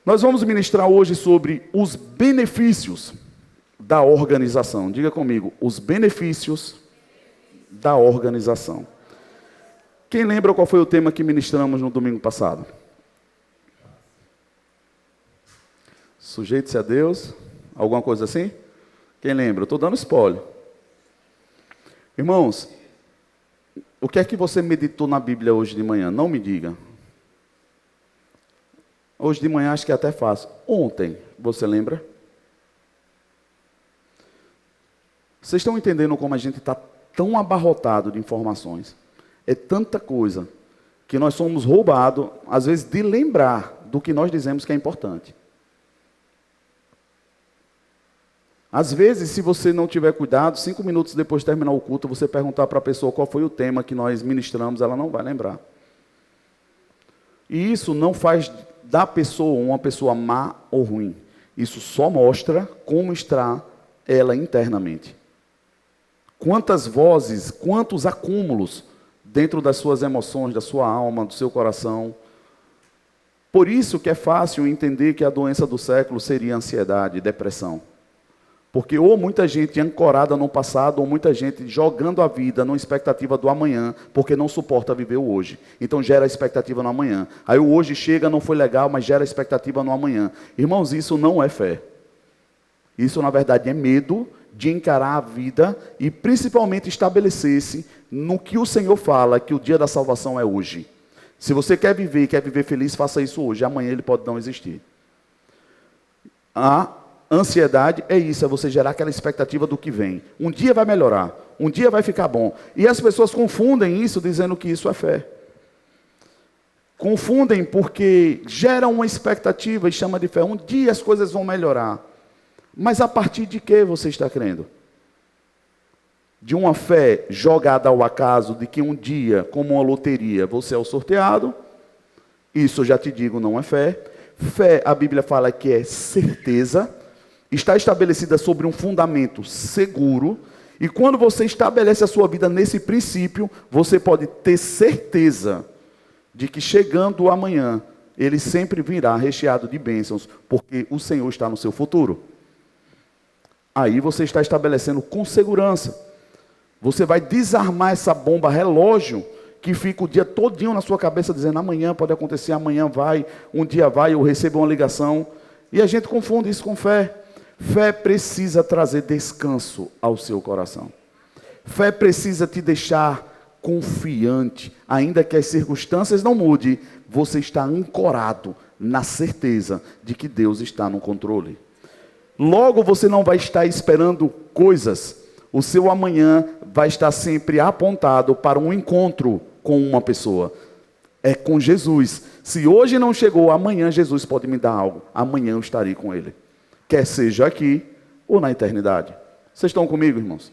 Nós vamos ministrar hoje sobre os benefícios da organização. Diga comigo, os benefícios da organização. Quem lembra qual foi o tema que ministramos no domingo passado? Sujeite-se a Deus, alguma coisa assim? Quem lembra? Eu estou dando spoiler. Irmãos, o que é que você meditou na Bíblia hoje de manhã? Não me diga. Hoje de manhã acho que é até fácil. Ontem, você lembra? Vocês estão entendendo como a gente está tão abarrotado de informações? É tanta coisa que nós somos roubados, às vezes, de lembrar do que nós dizemos que é importante. Às vezes, se você não tiver cuidado, 5 minutos depois de terminar o culto, você perguntar para a pessoa qual foi o tema que nós ministramos, ela não vai lembrar. E isso não faz da pessoa uma pessoa má ou ruim. Isso só mostra como está ela internamente. Quantas vozes, quantos acúmulos dentro das suas emoções, da sua alma, do seu coração. Por isso que é fácil entender que a doença do século seria ansiedade, depressão. Porque ou muita gente ancorada no passado, ou muita gente jogando a vida numa expectativa do amanhã, porque não suporta viver o hoje. Então gera expectativa no amanhã. Aí o hoje chega, não foi legal, mas gera expectativa no amanhã. Irmãos, isso não é fé. Isso, na verdade, é medo de encarar a vida e principalmente estabelecer-se no que o Senhor fala, que o dia da salvação é hoje. Se você quer viver feliz, faça isso hoje. Amanhã ele pode não existir. Ansiedade é isso, é você gerar aquela expectativa do que vem. Um dia vai melhorar, um dia vai ficar bom. E as pessoas confundem isso dizendo que isso é fé. Confundem porque geram uma expectativa e chama de fé. Um dia as coisas vão melhorar. Mas a partir de que você está crendo? De uma fé jogada ao acaso, de que um dia, como uma loteria, você é o sorteado? Isso, eu já te digo, não é fé. Fé, a Bíblia fala que é certeza. Está estabelecida sobre um fundamento seguro, e quando você estabelece a sua vida nesse princípio, você pode ter certeza de que chegando o amanhã, ele sempre virá recheado de bênçãos, porque o Senhor está no seu futuro. Aí você está estabelecendo com segurança. Você vai desarmar essa bomba relógio, que fica o dia todinho na sua cabeça, dizendo, amanhã pode acontecer, amanhã vai, um dia vai, eu recebo uma ligação, e a gente confunde isso com fé. Fé precisa trazer descanso ao seu coração. Fé precisa te deixar confiante, ainda que as circunstâncias não mudem, você está ancorado na certeza de que Deus está no controle. Logo você não vai estar esperando coisas, o seu amanhã vai estar sempre apontado para um encontro com uma pessoa. É com Jesus. Se hoje não chegou, amanhã Jesus pode me dar algo, amanhã eu estarei com Ele. Quer seja aqui ou na eternidade. Vocês estão comigo, irmãos?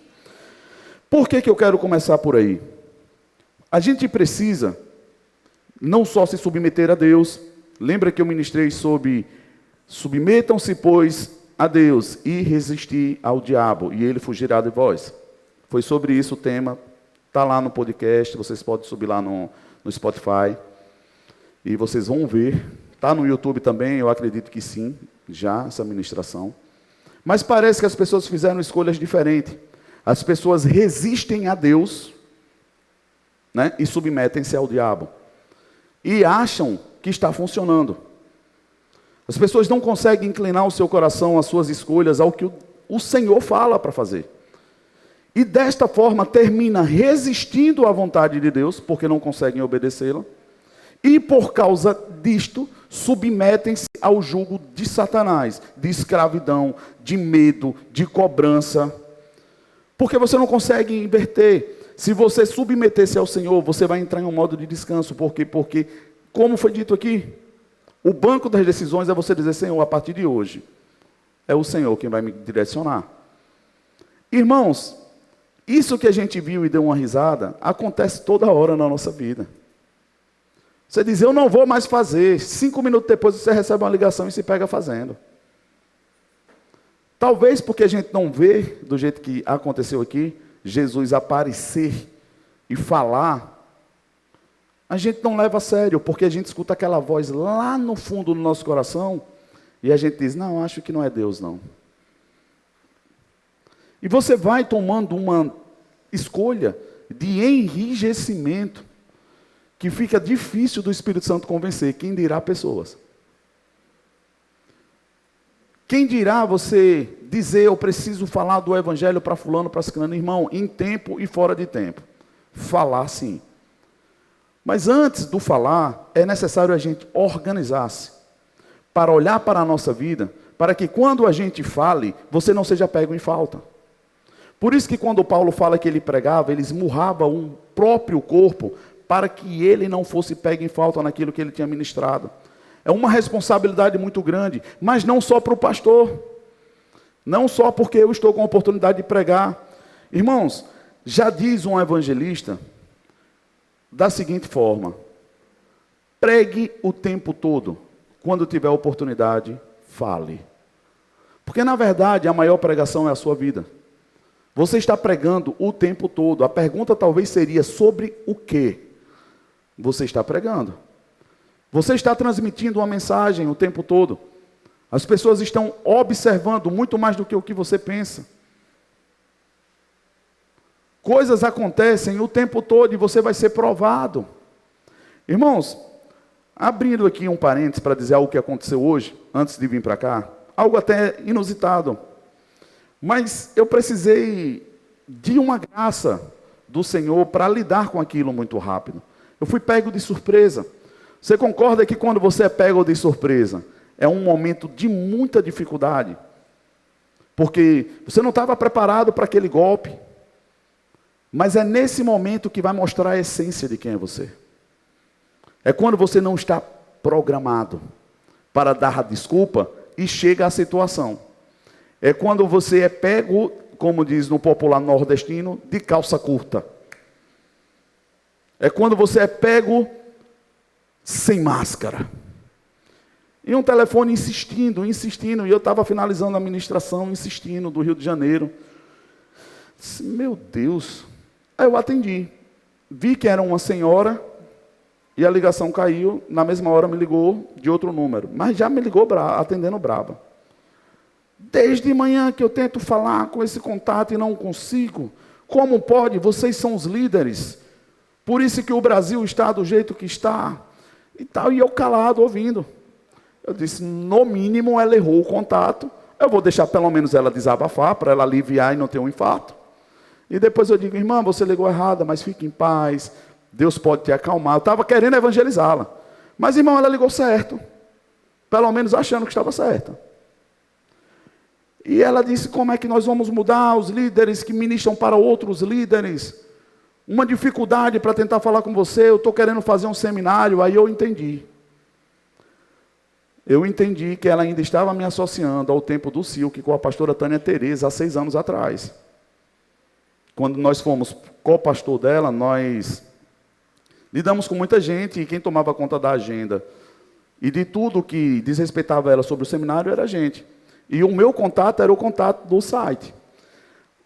Por que eu quero começar por aí? A gente precisa não só se submeter a Deus. Lembra que eu ministrei sobre submetam-se, pois, a Deus e resistir ao diabo, e ele fugirá de vós. Foi sobre isso o tema. Está lá no podcast, vocês podem subir lá no Spotify. E vocês vão ver. Está no YouTube também, eu acredito que sim. Já essa ministração, mas parece que as pessoas fizeram escolhas diferentes. As pessoas resistem a Deus, né, e submetem-se ao diabo, e acham que está funcionando. As pessoas não conseguem inclinar o seu coração, as suas escolhas, ao que o Senhor fala para fazer, e desta forma termina resistindo à vontade de Deus, porque não conseguem obedecê-la, e por causa disto, submetem-se ao jugo de Satanás, de escravidão, de medo, de cobrança. Porque você não consegue inverter. Se você submeter-se ao Senhor, você vai entrar em um modo de descanso. Por quê? Porque, como foi dito aqui, o banco das decisões é você dizer, Senhor, a partir de hoje, é o Senhor quem vai me direcionar. Irmãos, isso que a gente viu e deu uma risada, acontece toda hora na nossa vida. Você diz, eu não vou mais fazer. 5 minutos depois você recebe uma ligação e se pega fazendo. Talvez porque a gente não vê, do jeito que aconteceu aqui, Jesus aparecer e falar, a gente não leva a sério, porque a gente escuta aquela voz lá no fundo do nosso coração, E a gente diz, não, acho que não é Deus, não. E você vai tomando uma escolha de enrijecimento, que fica difícil do Espírito Santo convencer, quem dirá pessoas. Quem dirá você dizer, eu preciso falar do Evangelho para fulano, para ciclano, irmão, em tempo e fora de tempo. Falar sim. Mas antes do falar, é necessário a gente organizar-se, para olhar para a nossa vida, para que quando a gente fale, você não seja pego em falta. Por isso que quando Paulo fala que ele pregava, ele esmurrava o próprio corpo, para que ele não fosse pego em falta naquilo que ele tinha ministrado. É uma responsabilidade muito grande, mas não só para o pastor, não só porque eu estou com a oportunidade de pregar. Irmãos, já diz um evangelista da seguinte forma: pregue o tempo todo, quando tiver oportunidade, fale. Porque na verdade a maior pregação é a sua vida. Você está pregando o tempo todo. A pergunta talvez seria sobre o que você está pregando. Você está transmitindo uma mensagem o tempo todo. As pessoas estão observando muito mais do que o que você pensa. Coisas acontecem o tempo todo e você vai ser provado. Irmãos, abrindo aqui um parênteses para dizer algo que aconteceu hoje, antes de vir para cá, algo até inusitado. Mas eu precisei de uma graça do Senhor para lidar com aquilo muito rápido. Eu fui pego de surpresa. Você concorda que quando você é pego de surpresa, é um momento de muita dificuldade? Porque você não estava preparado para aquele golpe. Mas é nesse momento que vai mostrar a essência de quem é você. É quando você não está programado para dar a desculpa e chega à situação. É quando você é pego, como diz no popular nordestino, de calça curta. É quando você é pego sem máscara. E um telefone insistindo, e eu estava finalizando a ministração, insistindo, do Rio de Janeiro. Disse, meu Deus. Aí eu atendi. Vi que era uma senhora, e a ligação caiu, na mesma hora me ligou de outro número. Mas já me ligou atendendo brava. Desde manhã que eu tento falar com esse contato e não consigo. Como pode? Vocês são os líderes. Por isso que o Brasil está do jeito que está. E tal, e eu calado, ouvindo. Eu disse, no mínimo ela errou o contato. Eu vou deixar pelo menos ela desabafar, para ela aliviar e não ter um infarto. E depois eu digo, irmã, você ligou errada, mas fique em paz. Deus pode te acalmar. Eu estava querendo evangelizá-la. Mas, irmão, ela ligou certo. Pelo menos achando que estava certa. E ela disse, como é que nós vamos mudar os líderes que ministram para outros líderes? Uma dificuldade para tentar falar com você, eu estou querendo fazer um seminário. Aí eu entendi. Eu entendi que ela ainda estava me associando ao tempo do Silk com a pastora Tânia Tereza, há 6 anos atrás. Quando nós fomos co-pastor dela, nós lidamos com muita gente, e quem tomava conta da agenda e de tudo que desrespeitava ela sobre o seminário era a gente. E o meu contato era o contato do site.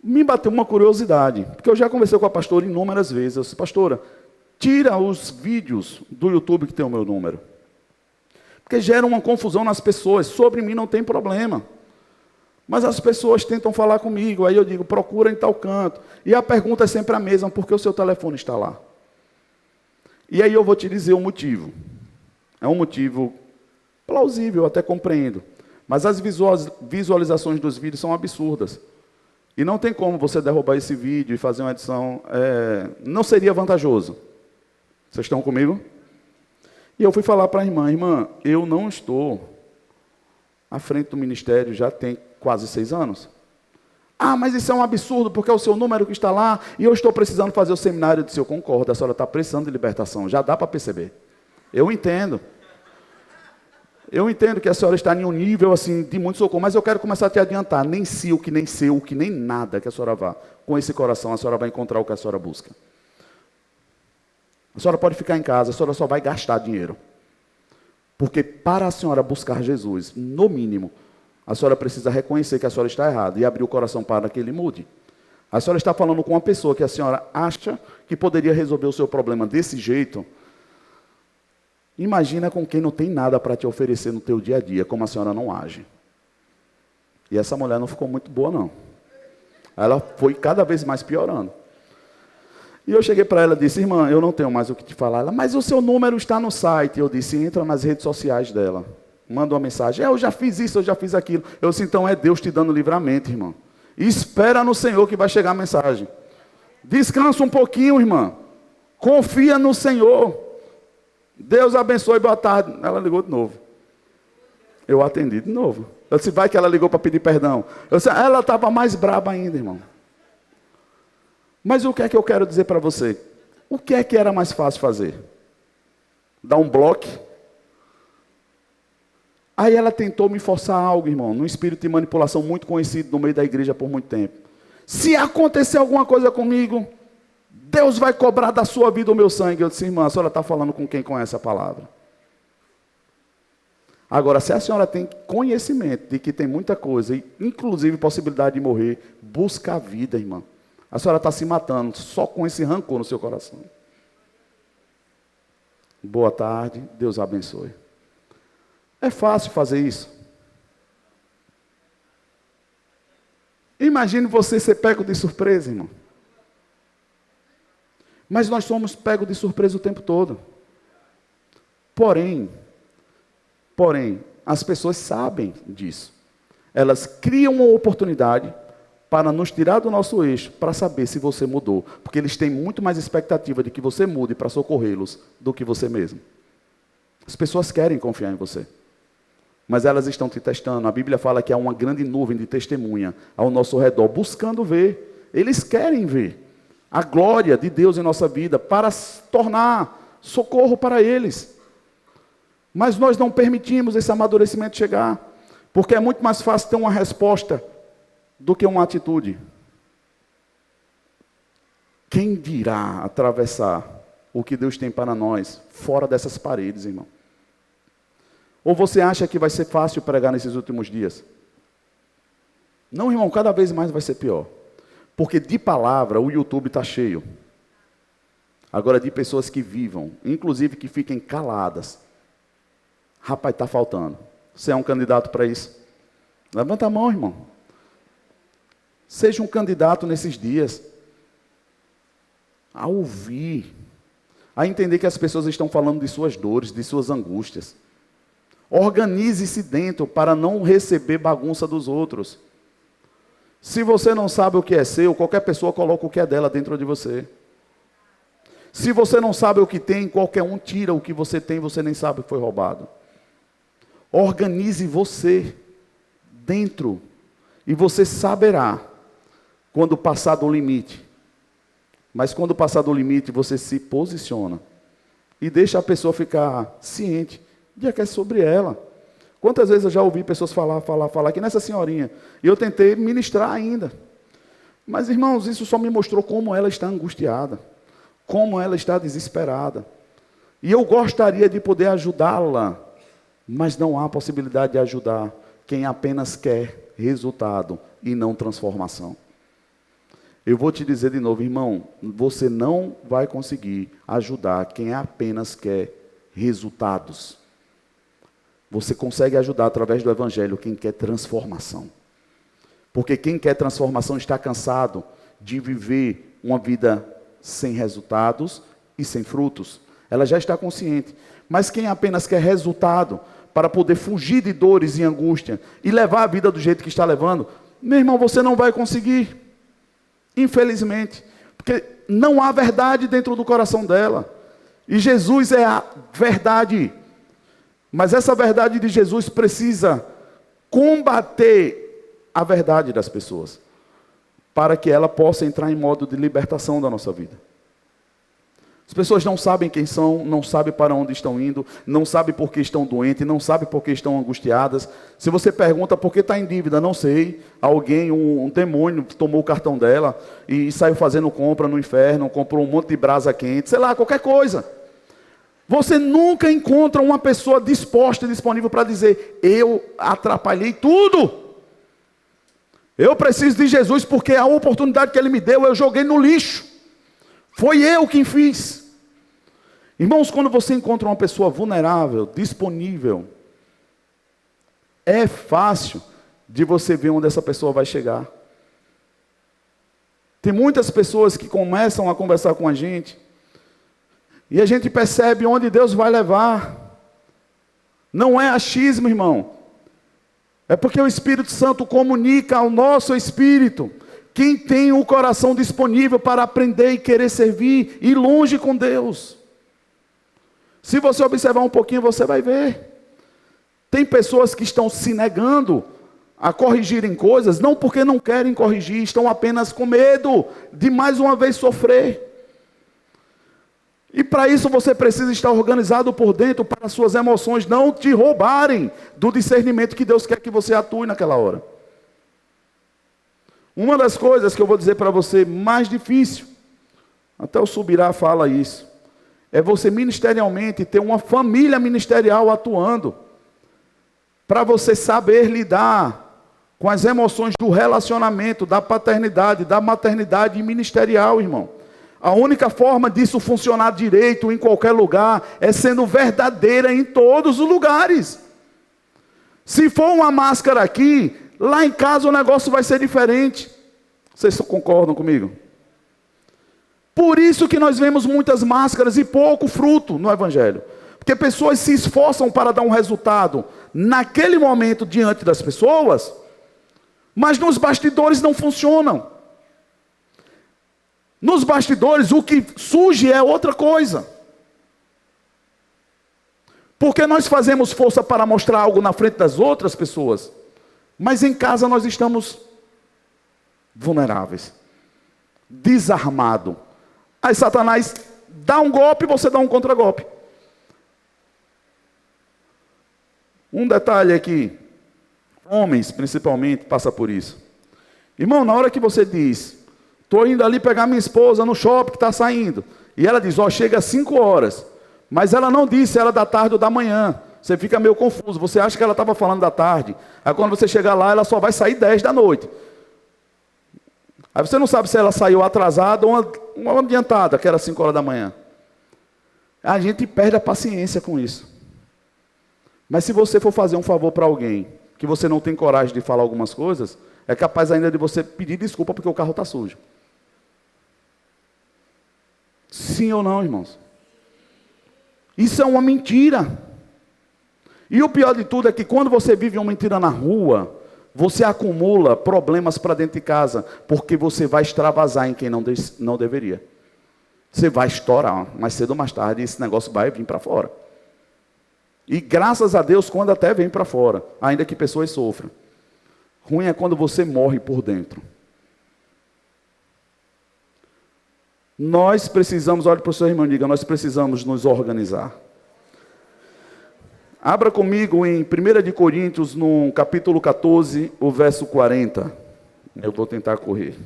Me bateu uma curiosidade, porque eu já conversei com a pastora inúmeras vezes. Eu disse, pastora, tira os vídeos do YouTube que tem o meu número. Porque gera uma confusão nas pessoas. Sobre mim não tem problema. Mas as pessoas tentam falar comigo. Aí eu digo, procura em tal canto. E a pergunta é sempre a mesma, por que o seu telefone está lá? E aí eu vou te dizer o motivo. É um motivo plausível, eu até compreendo. Mas as visualizações dos vídeos são absurdas. E não tem como você derrubar esse vídeo e fazer uma edição. Não seria vantajoso. Vocês estão comigo? E eu fui falar para a irmã, eu não estou à frente do ministério, já tem quase 6 anos. Ah, mas isso é um absurdo, porque é o seu número que está lá, e eu estou precisando fazer o seminário. Eu disse, eu concordo, a senhora está precisando de libertação, já dá para perceber. Eu entendo. Eu entendo que a senhora está em um nível assim, de muito socorro, mas eu quero começar a te adiantar. Nem Silk, nem Seu, nem nada que a senhora vá. Com esse coração, a senhora vai encontrar o que a senhora busca. A senhora pode ficar em casa, a senhora só vai gastar dinheiro. Porque para a senhora buscar Jesus, no mínimo, a senhora precisa reconhecer que a senhora está errada e abrir o coração para que ele mude. A senhora está falando com uma pessoa que a senhora acha que poderia resolver o seu problema desse jeito. Imagina com quem não tem nada para te oferecer no teu dia a dia, como a senhora não age. E essa mulher não ficou muito boa, não. Ela foi cada vez mais piorando. E eu cheguei para ela e disse, irmã, eu não tenho mais o que te falar. Ela, mas o seu número está no site. Eu disse, entra nas redes sociais dela. Manda uma mensagem. Eu já fiz isso, eu já fiz aquilo. Eu disse, então é Deus te dando livramento, irmão. Espera no Senhor que vai chegar a mensagem. Descansa um pouquinho, irmã. Confia no Senhor. Deus abençoe, boa tarde. Ela ligou de novo. Eu atendi de novo. Eu disse, vai que ela ligou para pedir perdão. Eu disse, ela estava mais braba ainda, irmão. Mas o que é que eu quero dizer para você? O que é que era mais fácil fazer? Dar um bloco? Aí ela tentou me forçar algo, irmão, num espírito de manipulação muito conhecido no meio da igreja por muito tempo. Se acontecer alguma coisa comigo, Deus vai cobrar da sua vida o meu sangue. Eu disse, irmã, a senhora está falando com quem conhece a palavra? Agora, se a senhora tem conhecimento de que tem muita coisa, inclusive possibilidade de morrer, busca a vida, irmã. A senhora está se matando só com esse rancor no seu coração. Boa tarde, Deus abençoe. É fácil fazer isso. Imagine você ser pego de surpresa, irmão. Mas nós somos pegos de surpresa o tempo todo. Porém, as pessoas sabem disso. Elas criam uma oportunidade para nos tirar do nosso eixo, para saber se você mudou. Porque eles têm muito mais expectativa de que você mude para socorrê-los do que você mesmo. As pessoas querem confiar em você. Mas elas estão te testando. A Bíblia fala que há uma grande nuvem de testemunha ao nosso redor, buscando ver. Eles querem ver a glória de Deus em nossa vida, para tornar socorro para eles. Mas nós não permitimos esse amadurecimento chegar, porque é muito mais fácil ter uma resposta do que uma atitude. Quem dirá atravessar o que Deus tem para nós, fora dessas paredes, irmão? Ou você acha que vai ser fácil pregar nesses últimos dias? Não, irmão, cada vez mais vai ser pior. Porque de palavra o YouTube está cheio. Agora de pessoas que vivam, inclusive que fiquem caladas. Rapaz, está faltando. Você é um candidato para isso? Levanta a mão, irmão. Seja um candidato nesses dias. A ouvir. A entender que as pessoas estão falando de suas dores, de suas angústias. Organize-se dentro para não receber bagunça dos outros. Se você não sabe o que é seu, qualquer pessoa coloca o que é dela dentro de você. Se você não sabe o que tem, qualquer um tira o que você tem, você nem sabe que foi roubado. Organize você dentro e você saberá quando passar do limite. Mas quando passar do limite, você se posiciona e deixa a pessoa ficar ciente de que é sobre ela. Quantas vezes eu já ouvi pessoas falar aqui nessa senhorinha, e eu tentei ministrar ainda. Mas, irmãos, isso só me mostrou como ela está angustiada, como ela está desesperada. E eu gostaria de poder ajudá-la, mas não há possibilidade de ajudar quem apenas quer resultado e não transformação. Eu vou te dizer de novo, irmão, você não vai conseguir ajudar quem apenas quer resultados. Você consegue ajudar através do Evangelho quem quer transformação. Porque quem quer transformação está cansado de viver uma vida sem resultados e sem frutos. Ela já está consciente. Mas quem apenas quer resultado para poder fugir de dores e angústia e levar a vida do jeito que está levando, meu irmão, você não vai conseguir. Infelizmente. Porque não há verdade dentro do coração dela. E Jesus é a verdade. Mas essa verdade de Jesus precisa combater a verdade das pessoas, para que ela possa entrar em modo de libertação da nossa vida. As pessoas não sabem quem são, não sabem para onde estão indo, não sabem por que estão doentes, não sabem por que estão angustiadas. Se você pergunta por que está em dívida, não sei. Alguém, um demônio tomou o cartão dela e saiu fazendo compra no inferno, comprou um monte de brasa quente, sei lá, qualquer coisa. Você nunca encontra uma pessoa disposta e disponível para dizer, eu atrapalhei tudo. Eu preciso de Jesus porque a oportunidade que Ele me deu, eu joguei no lixo. Foi eu quem fiz. Irmãos, quando você encontra uma pessoa vulnerável, disponível, é fácil de você ver onde essa pessoa vai chegar. Tem muitas pessoas que começam a conversar com a gente, e a gente percebe onde Deus vai levar. Não é achismo, irmão. É porque o Espírito Santo comunica ao nosso espírito. Quem tem o coração disponível para aprender e querer servir, ir longe com Deus. Se você observar um pouquinho, você vai ver. Tem pessoas que estão se negando a corrigirem coisas, não porque não querem corrigir, estão apenas com medo de mais uma vez sofrer. E para isso você precisa estar organizado por dentro, para as suas emoções não te roubarem do discernimento que Deus quer que você atue naquela hora. Uma das coisas que eu vou dizer para você mais difícil, até o Subirá fala isso, é você ministerialmente ter uma família ministerial atuando, para você saber lidar com as emoções do relacionamento, da paternidade, da maternidade ministerial, irmão. A única forma disso funcionar direito em qualquer lugar é sendo verdadeira em todos os lugares. Se for uma máscara aqui, lá em casa o negócio vai ser diferente. Vocês concordam comigo? Por isso que nós vemos muitas máscaras e pouco fruto no Evangelho. Porque pessoas se esforçam para dar um resultado naquele momento diante das pessoas, mas nos bastidores não funcionam. Nos bastidores o que surge é outra coisa. Porque nós fazemos força para mostrar algo na frente das outras pessoas, mas em casa nós estamos vulneráveis, desarmados. Aí Satanás dá um golpe, você dá um contragolpe. Um detalhe aqui, homens principalmente passam por isso. Irmão, na hora que você diz, estou indo ali pegar minha esposa no shopping que está saindo, e ela diz, chega às 5 horas, mas ela não disse se era da tarde ou da manhã, você fica meio confuso, você acha que ela estava falando da tarde, aí quando você chegar lá, ela só vai sair 10 da noite. Aí você não sabe se ela saiu atrasada ou uma adiantada, que era 5 horas da manhã. A gente perde a paciência com isso. Mas se você for fazer um favor para alguém, que você não tem coragem de falar algumas coisas, é capaz ainda de você pedir desculpa porque o carro está sujo. Sim ou não, irmãos? Isso é uma mentira. E o pior de tudo é que quando você vive uma mentira na rua, você acumula problemas para dentro de casa, porque você vai extravasar em quem não deveria. Você vai estourar, mais cedo ou mais tarde, esse negócio vai vir para fora. E graças a Deus, quando até vem para fora, ainda que pessoas sofram. Ruim é quando você morre por dentro. Nós precisamos, olhe para o seu irmão e diga, nós precisamos nos organizar. Abra comigo em 1 de Coríntios, no capítulo 14, o verso 40. Eu vou tentar correr.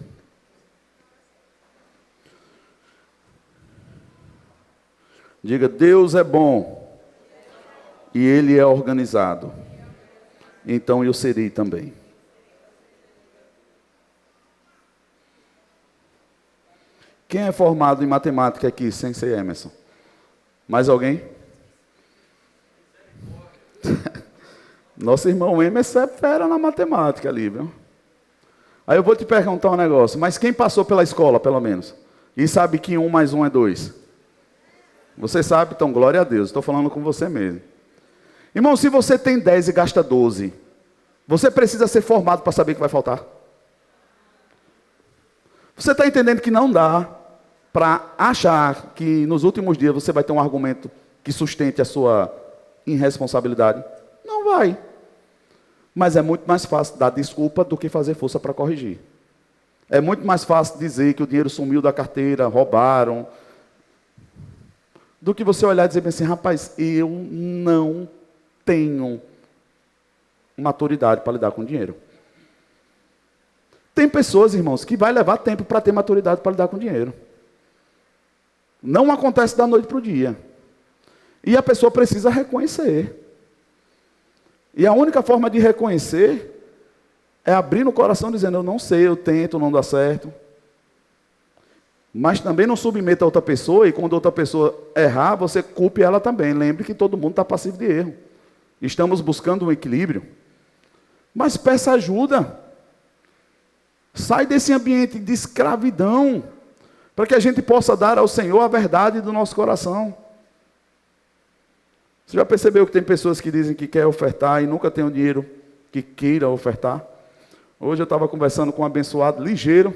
Diga, Deus é bom e Ele é organizado. Então eu serei também. Quem é formado em matemática aqui, sem ser Emerson? Mais alguém? Nosso irmão Emerson é fera na matemática ali, viu? Aí eu vou te perguntar um negócio, mas quem passou pela escola, pelo menos? E sabe que 1 mais 1 é 2? Você sabe, então glória a Deus, estou falando com você mesmo. Irmão, se você tem 10 e gasta 12, você precisa ser formado para saber que vai faltar? Você está entendendo que não dá para achar que nos últimos dias você vai ter um argumento que sustente a sua irresponsabilidade? Não vai. Mas é muito mais fácil dar desculpa do que fazer força para corrigir. É muito mais fácil dizer que o dinheiro sumiu da carteira, roubaram, do que você olhar e dizer assim, rapaz, eu não tenho maturidade para lidar com dinheiro. Tem pessoas, irmãos, que vai levar tempo para ter maturidade para lidar com dinheiro. Não acontece da noite para o dia. E a pessoa precisa reconhecer. E a única forma de reconhecer é abrir no coração dizendo, eu não sei, eu tento, não dá certo. Mas também não submeta a outra pessoa, e quando outra pessoa errar, você culpe ela também. Lembre que todo mundo está passivo de erro. Estamos buscando um equilíbrio. Mas peça ajuda. Sai desse ambiente de escravidão, para que a gente possa dar ao Senhor a verdade do nosso coração. Você já percebeu que tem pessoas que dizem que quer ofertar e nunca tem o dinheiro que queira ofertar? Hoje eu estava conversando com um abençoado ligeiro.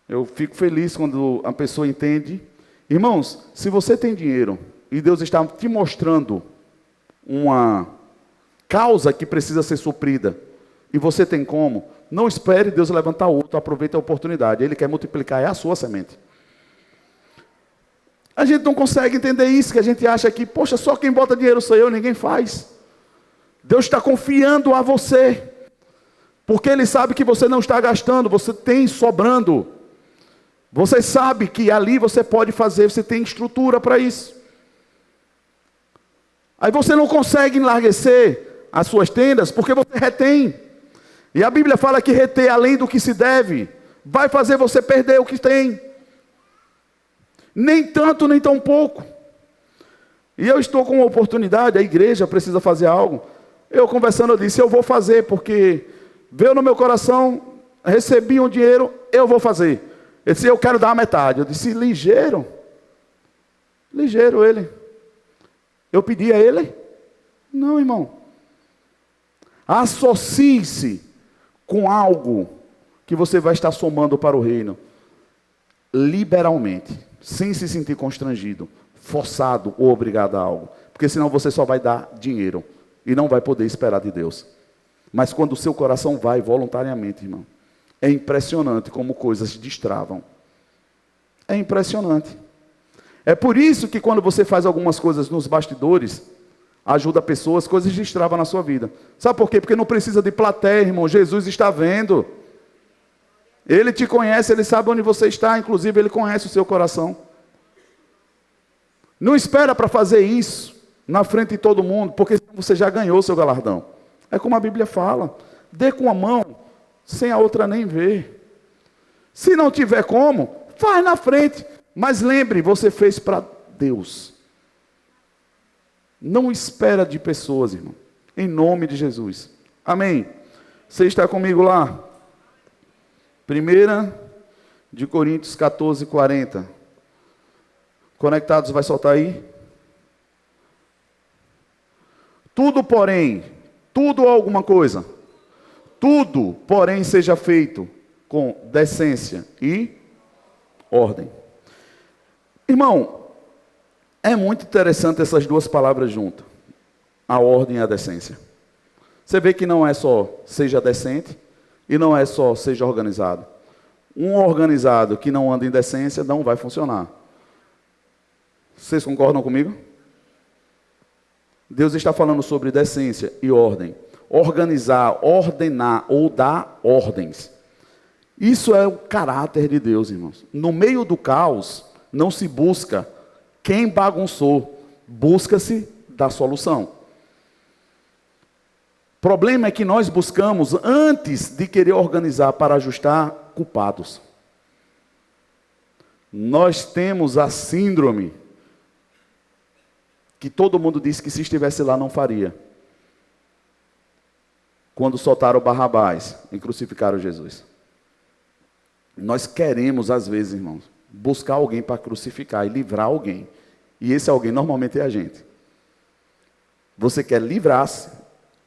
Eu fico feliz quando a pessoa entende. Irmãos, se você tem dinheiro e Deus está te mostrando uma causa que precisa ser suprida, e você tem como, não espere Deus levantar outro, aproveite a oportunidade. Ele quer multiplicar, é a sua semente. A gente não consegue entender isso, que a gente acha que, poxa, só quem bota dinheiro sou eu, ninguém faz. Deus está confiando a você, porque Ele sabe que você não está gastando, você tem sobrando. Você sabe que ali você pode fazer, você tem estrutura para isso. Aí você não consegue enlarguecer as suas tendas, porque você retém. E a Bíblia fala que reter além do que se deve, vai fazer você perder o que tem. Nem tanto, nem tão pouco. E eu estou com uma oportunidade, a igreja precisa fazer algo. Eu conversando, eu disse, eu vou fazer, porque veio no meu coração, recebi um dinheiro, eu vou fazer. Ele disse, eu quero dar a metade. Eu disse, ligeiro. Ligeiro ele. Eu pedi a ele? Não, irmão. Associe-se com algo que você vai estar somando para o reino. Liberalmente. Sem se sentir constrangido, forçado ou obrigado a algo. Porque senão você só vai dar dinheiro. E não vai poder esperar de Deus. Mas quando o seu coração vai voluntariamente, irmão. É impressionante como coisas destravam. É impressionante. É por isso que quando você faz algumas coisas nos bastidores, ajuda pessoas, coisas destravam na sua vida. Sabe por quê? Porque não precisa de plateia, irmão. Jesus está vendo. Ele te conhece, Ele sabe onde você está. Inclusive, Ele conhece o seu coração. Não espera para fazer isso na frente de todo mundo, porque você já ganhou o seu galardão. É como a Bíblia fala. Dê com a mão, sem a outra nem ver. Se não tiver como, faz na frente. Mas lembre, você fez para Deus. Não espera de pessoas, irmão. Em nome de Jesus. Amém. Você está comigo lá? 1 de Coríntios 14, 40. Conectados, vai soltar aí? Tudo, porém, tudo alguma coisa. Tudo, porém, seja feito com decência e ordem. Irmão, é muito interessante essas duas palavras juntas. A ordem e a decência. Você vê que não é só seja decente e não é só seja organizado. Um organizado que não anda em decência não vai funcionar. Vocês concordam comigo? Deus está falando sobre decência e ordem. Organizar, ordenar ou dar ordens. Isso é o caráter de Deus, irmãos. No meio do caos, não se busca quem bagunçou, busca-se da solução. O problema é que nós buscamos, antes de querer organizar para ajustar, culpados. Nós temos a síndrome que todo mundo disse que se estivesse lá não faria. Quando soltaram Barrabás e crucificaram Jesus. Nós queremos, às vezes, irmãos, buscar alguém para crucificar e livrar alguém. E esse alguém normalmente é a gente. Você quer livrar-se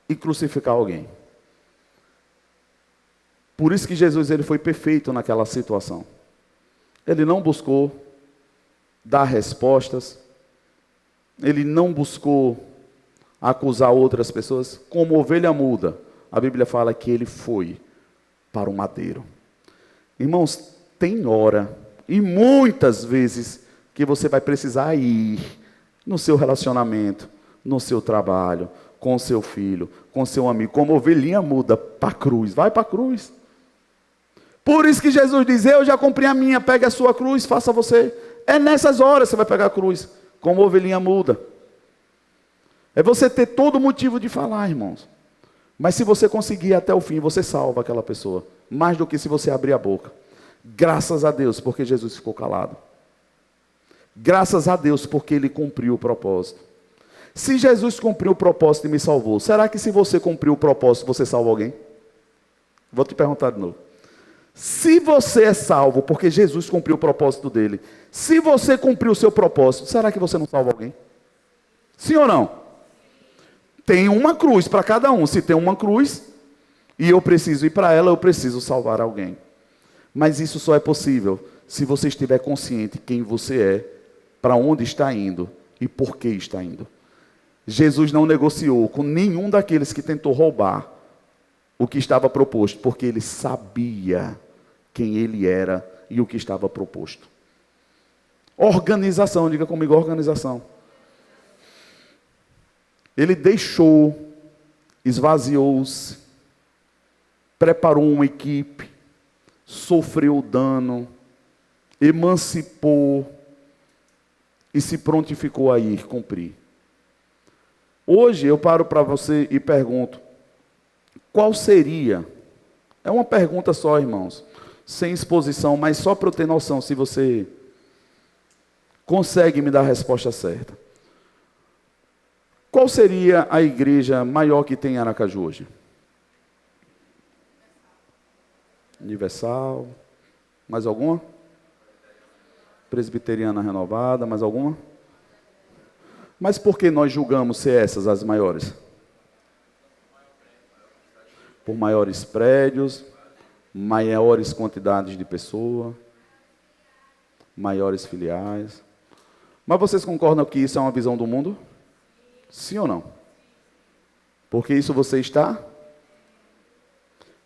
e crucificar alguém. Por isso que Jesus ele foi perfeito naquela situação. Ele não buscou dar respostas. Ele não buscou acusar outras pessoas. Como ovelha muda, a Bíblia fala que ele foi para o madeiro. Irmãos, tem hora, e muitas vezes, que você vai precisar ir no seu relacionamento, no seu trabalho, com o seu filho, com o seu amigo, como ovelhinha muda para a cruz. Vai para a cruz. Por isso que Jesus diz, eu já cumpri a minha, pegue a sua cruz, faça você. É nessas horas que você vai pegar a cruz, como ovelhinha muda. É você ter todo motivo de falar, irmãos. Mas se você conseguir ir até o fim, você salva aquela pessoa. Mais do que se você abrir a boca. Graças a Deus, porque Jesus ficou calado. Graças a Deus, porque Ele cumpriu o propósito. Se Jesus cumpriu o propósito e me salvou, será que se você cumpriu o propósito, você salva alguém? Vou te perguntar de novo. Se você é salvo porque Jesus cumpriu o propósito dele, se você cumpriu o seu propósito, será que você não salva alguém? Sim ou não? Tem uma cruz para cada um. Se tem uma cruz e eu preciso ir para ela, eu preciso salvar alguém. Mas isso só é possível se você estiver consciente quem você é, para onde está indo e por que está indo. Jesus não negociou com nenhum daqueles que tentou roubar o que estava proposto, porque ele sabia quem ele era e o que estava proposto. Organização, diga comigo, organização. Ele deixou, esvaziou-se, preparou uma equipe, sofreu dano, emancipou e se prontificou a ir cumprir. Hoje eu paro para você e pergunto, qual seria? É uma pergunta só, irmãos, sem exposição, mas só para eu ter noção se você consegue me dar a resposta certa. Qual seria a igreja maior que tem em Aracaju hoje? Universal. Mais alguma? Presbiteriana Renovada. Mais alguma? Mas por que nós julgamos ser essas as maiores? Por maiores prédios, maiores quantidades de pessoas, maiores filiais. Mas vocês concordam que isso é uma visão do mundo? Sim ou não? Porque isso você está?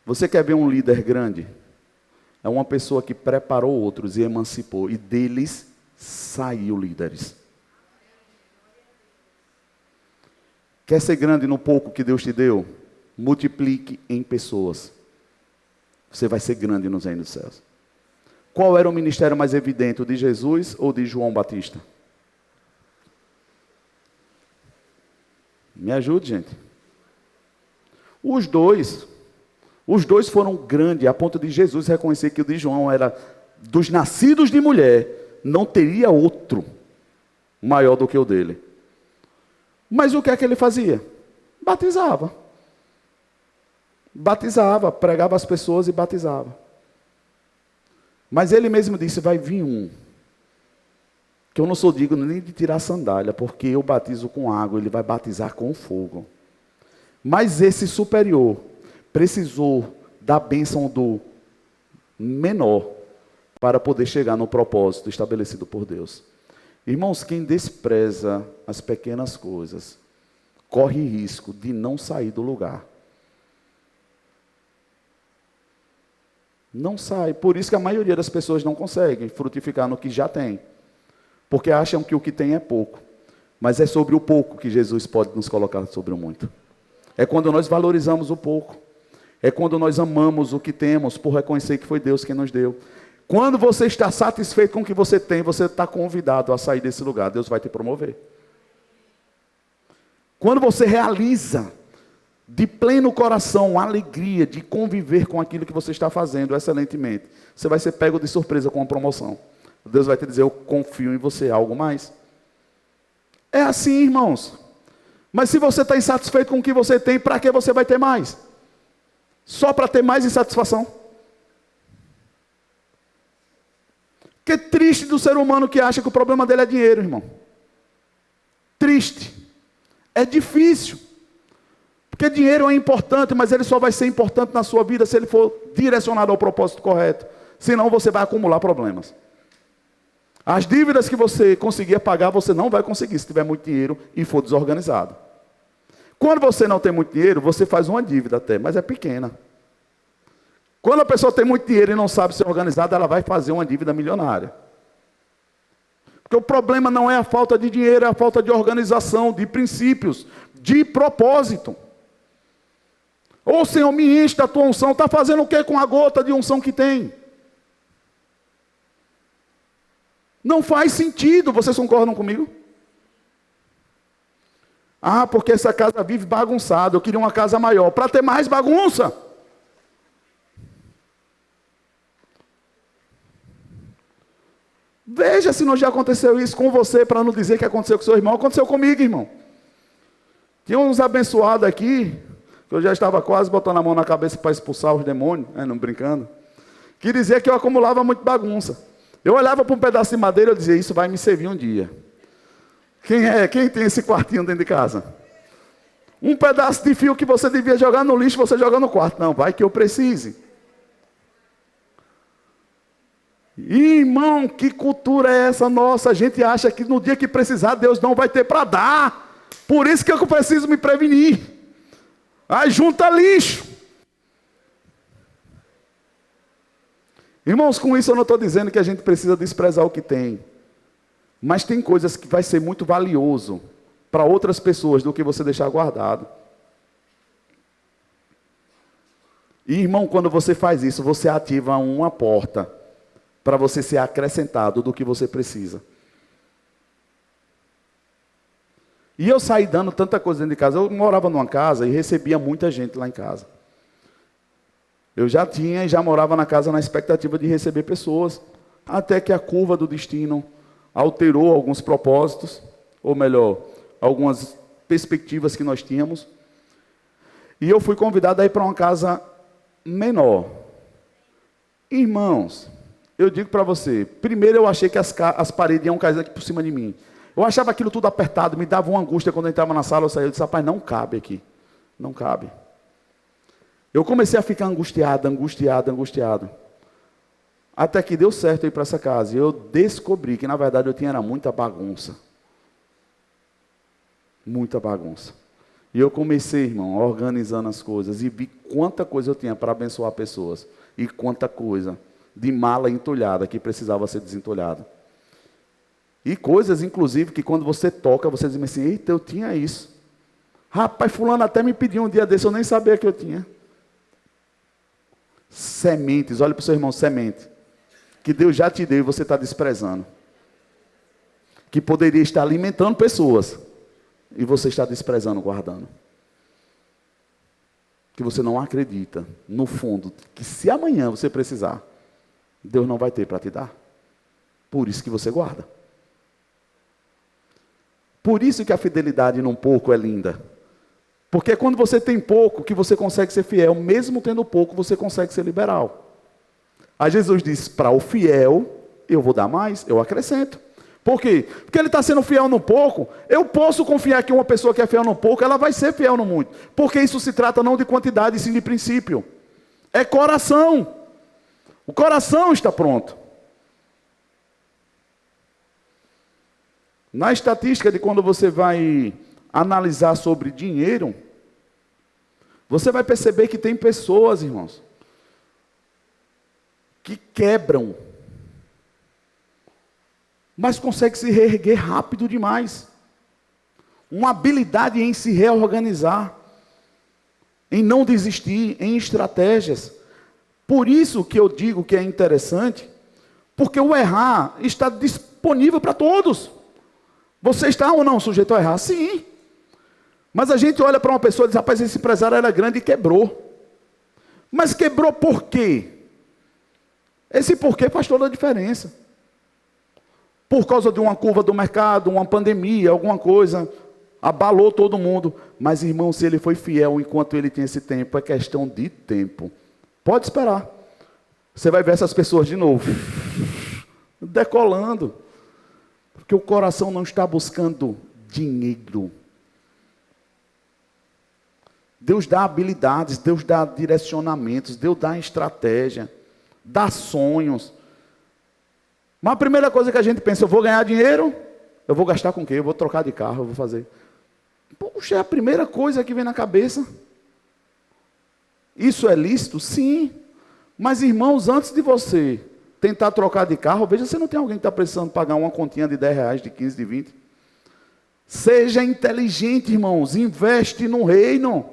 Você quer ver um líder grande? É uma pessoa que preparou outros e emancipou, e deles saiu líderes. Quer ser grande no pouco que Deus te deu? Multiplique em pessoas. Você vai ser grande nos reinos dos céus. Qual era o ministério mais evidente, o de Jesus ou de João Batista? Me ajude, gente. Os dois foram grandes, a ponto de Jesus reconhecer que o de João era dos nascidos de mulher, não teria outro maior do que o dele. Mas o que é que ele fazia? Batizava. Batizava, pregava as pessoas e batizava. Mas ele mesmo disse, vai vir um, que eu não sou digno nem de tirar a sandália, porque eu batizo com água, ele vai batizar com fogo. Mas esse superior precisou da bênção do menor para poder chegar no propósito estabelecido por Deus. Irmãos, quem despreza as pequenas coisas, corre risco de não sair do lugar. Não sai. Por isso que a maioria das pessoas não conseguem frutificar no que já tem. Porque acham que o que tem é pouco. Mas é sobre o pouco que Jesus pode nos colocar sobre o muito. É quando nós valorizamos o pouco. É quando nós amamos o que temos, por reconhecer que foi Deus quem nos deu. Quando você está satisfeito com o que você tem, você está convidado a sair desse lugar. Deus vai te promover. Quando você realiza de pleno coração a alegria de conviver com aquilo que você está fazendo excelentemente, você vai ser pego de surpresa com a promoção. Deus vai te dizer, eu confio em você, algo mais. É assim, irmãos. Mas se você está insatisfeito com o que você tem, para que você vai ter mais? Só para ter mais insatisfação? Que triste do ser humano que acha que o problema dele é dinheiro, irmão. Triste. É difícil. Porque dinheiro é importante, mas ele só vai ser importante na sua vida se ele for direcionado ao propósito correto. Senão você vai acumular problemas. As dívidas que você conseguir pagar, você não vai conseguir se tiver muito dinheiro e for desorganizado. Quando você não tem muito dinheiro, você faz uma dívida até, mas é pequena. Quando a pessoa tem muito dinheiro e não sabe ser organizada, ela vai fazer uma dívida milionária. Porque o problema não é a falta de dinheiro, é a falta de organização, de princípios, de propósito. Ô Senhor, me enche da tua unção. Está fazendo o que com a gota de unção que tem? Não faz sentido, vocês concordam comigo? Ah, porque essa casa vive bagunçada, eu queria uma casa maior, para ter mais bagunça. Veja se não já aconteceu isso com você, para não dizer que aconteceu com seu irmão. Aconteceu comigo, irmão. Tinha uns abençoados aqui, que eu já estava quase botando a mão na cabeça para expulsar os demônios, não brincando, que dizia que eu acumulava muito bagunça. Eu olhava para um pedaço de madeira e eu dizia, isso vai me servir um dia. Quem tem esse quartinho dentro de casa? Um pedaço de fio que você devia jogar no lixo, você joga no quarto. Não, vai que eu precise. Irmão, que cultura é essa nossa? A gente acha que no dia que precisar, Deus não vai ter para dar. Por isso que eu preciso me prevenir. Aí junta lixo. Irmãos, com isso eu não estou dizendo que a gente precisa desprezar o que tem. Mas tem coisas que vai ser muito valioso para outras pessoas do que você deixar guardado. E, irmão, quando você faz isso, você ativa uma porta para você ser acrescentado do que você precisa. E eu saí dando tanta coisa dentro de casa. Eu morava numa casa e recebia muita gente lá em casa. Eu já tinha e já morava na casa na expectativa de receber pessoas. Até que a curva do destino alterou alguns propósitos, ou melhor, algumas perspectivas que nós tínhamos. E eu fui convidado a ir para uma casa menor. Irmãos, eu digo para você, primeiro eu achei que as paredes iam cair aqui por cima de mim. Eu achava aquilo tudo apertado, me dava uma angústia quando eu entrava na sala, eu saía, eu disse, rapaz, não cabe aqui, não cabe. Eu comecei a ficar angustiado. Até que deu certo ir para essa casa. E eu descobri que, na verdade, eu tinha muita bagunça. Muita bagunça. E eu comecei, irmão, organizando as coisas. E vi quanta coisa eu tinha para abençoar pessoas. E quanta coisa de mala entulhada que precisava ser desentulhada. E coisas, inclusive, que quando você toca, você diz assim, eita, eu tinha isso. Rapaz, fulano até me pediu um dia desse, eu nem sabia que eu tinha. Sementes, olha para o seu irmão, semente. Que Deus já te deu e você está desprezando. Que poderia estar alimentando pessoas. E você está desprezando, guardando. Que você não acredita, no fundo, que se amanhã você precisar, Deus não vai ter para te dar. Por isso que você guarda. Por isso que a fidelidade num pouco é linda. Porque é quando você tem pouco que você consegue ser fiel. Mesmo tendo pouco, você consegue ser liberal. Aí Jesus diz, para o fiel, eu vou dar mais, eu acrescento. Por quê? Porque ele está sendo fiel no pouco. Eu posso confiar que uma pessoa que é fiel no pouco, ela vai ser fiel no muito. Porque isso se trata não de quantidade, sim de princípio. É coração. O coração está pronto. Na estatística de quando você vai analisar sobre dinheiro, você vai perceber que tem pessoas, irmãos, que quebram, mas conseguem se reerguer rápido demais. Uma habilidade em se reorganizar, em não desistir, em estratégias. Por isso que eu digo que é interessante, porque o errar está disponível para todos. Você está ou não sujeito a errar? Sim. Mas a gente olha para uma pessoa e diz, rapaz, esse empresário era grande e quebrou. Mas quebrou por quê? Esse porquê faz toda a diferença. Por causa de uma curva do mercado, uma pandemia, alguma coisa, abalou todo mundo. Mas, irmão, se ele foi fiel enquanto ele tem esse tempo, é questão de tempo. Pode esperar. Você vai ver essas pessoas de novo, decolando. Porque o coração não está buscando dinheiro. Deus dá habilidades, Deus dá direcionamentos, Deus dá estratégia, dá sonhos. Mas a primeira coisa que a gente pensa, eu vou ganhar dinheiro, eu vou gastar com o quê? Eu vou trocar de carro, eu vou fazer. Poxa, é a primeira coisa que vem na cabeça. Isso é lícito? Sim. Mas, irmãos, antes de você tentar trocar de carro, veja se não tem alguém que está precisando pagar uma continha de R$10, de 15, de 20. Seja inteligente, irmãos, investe no reino.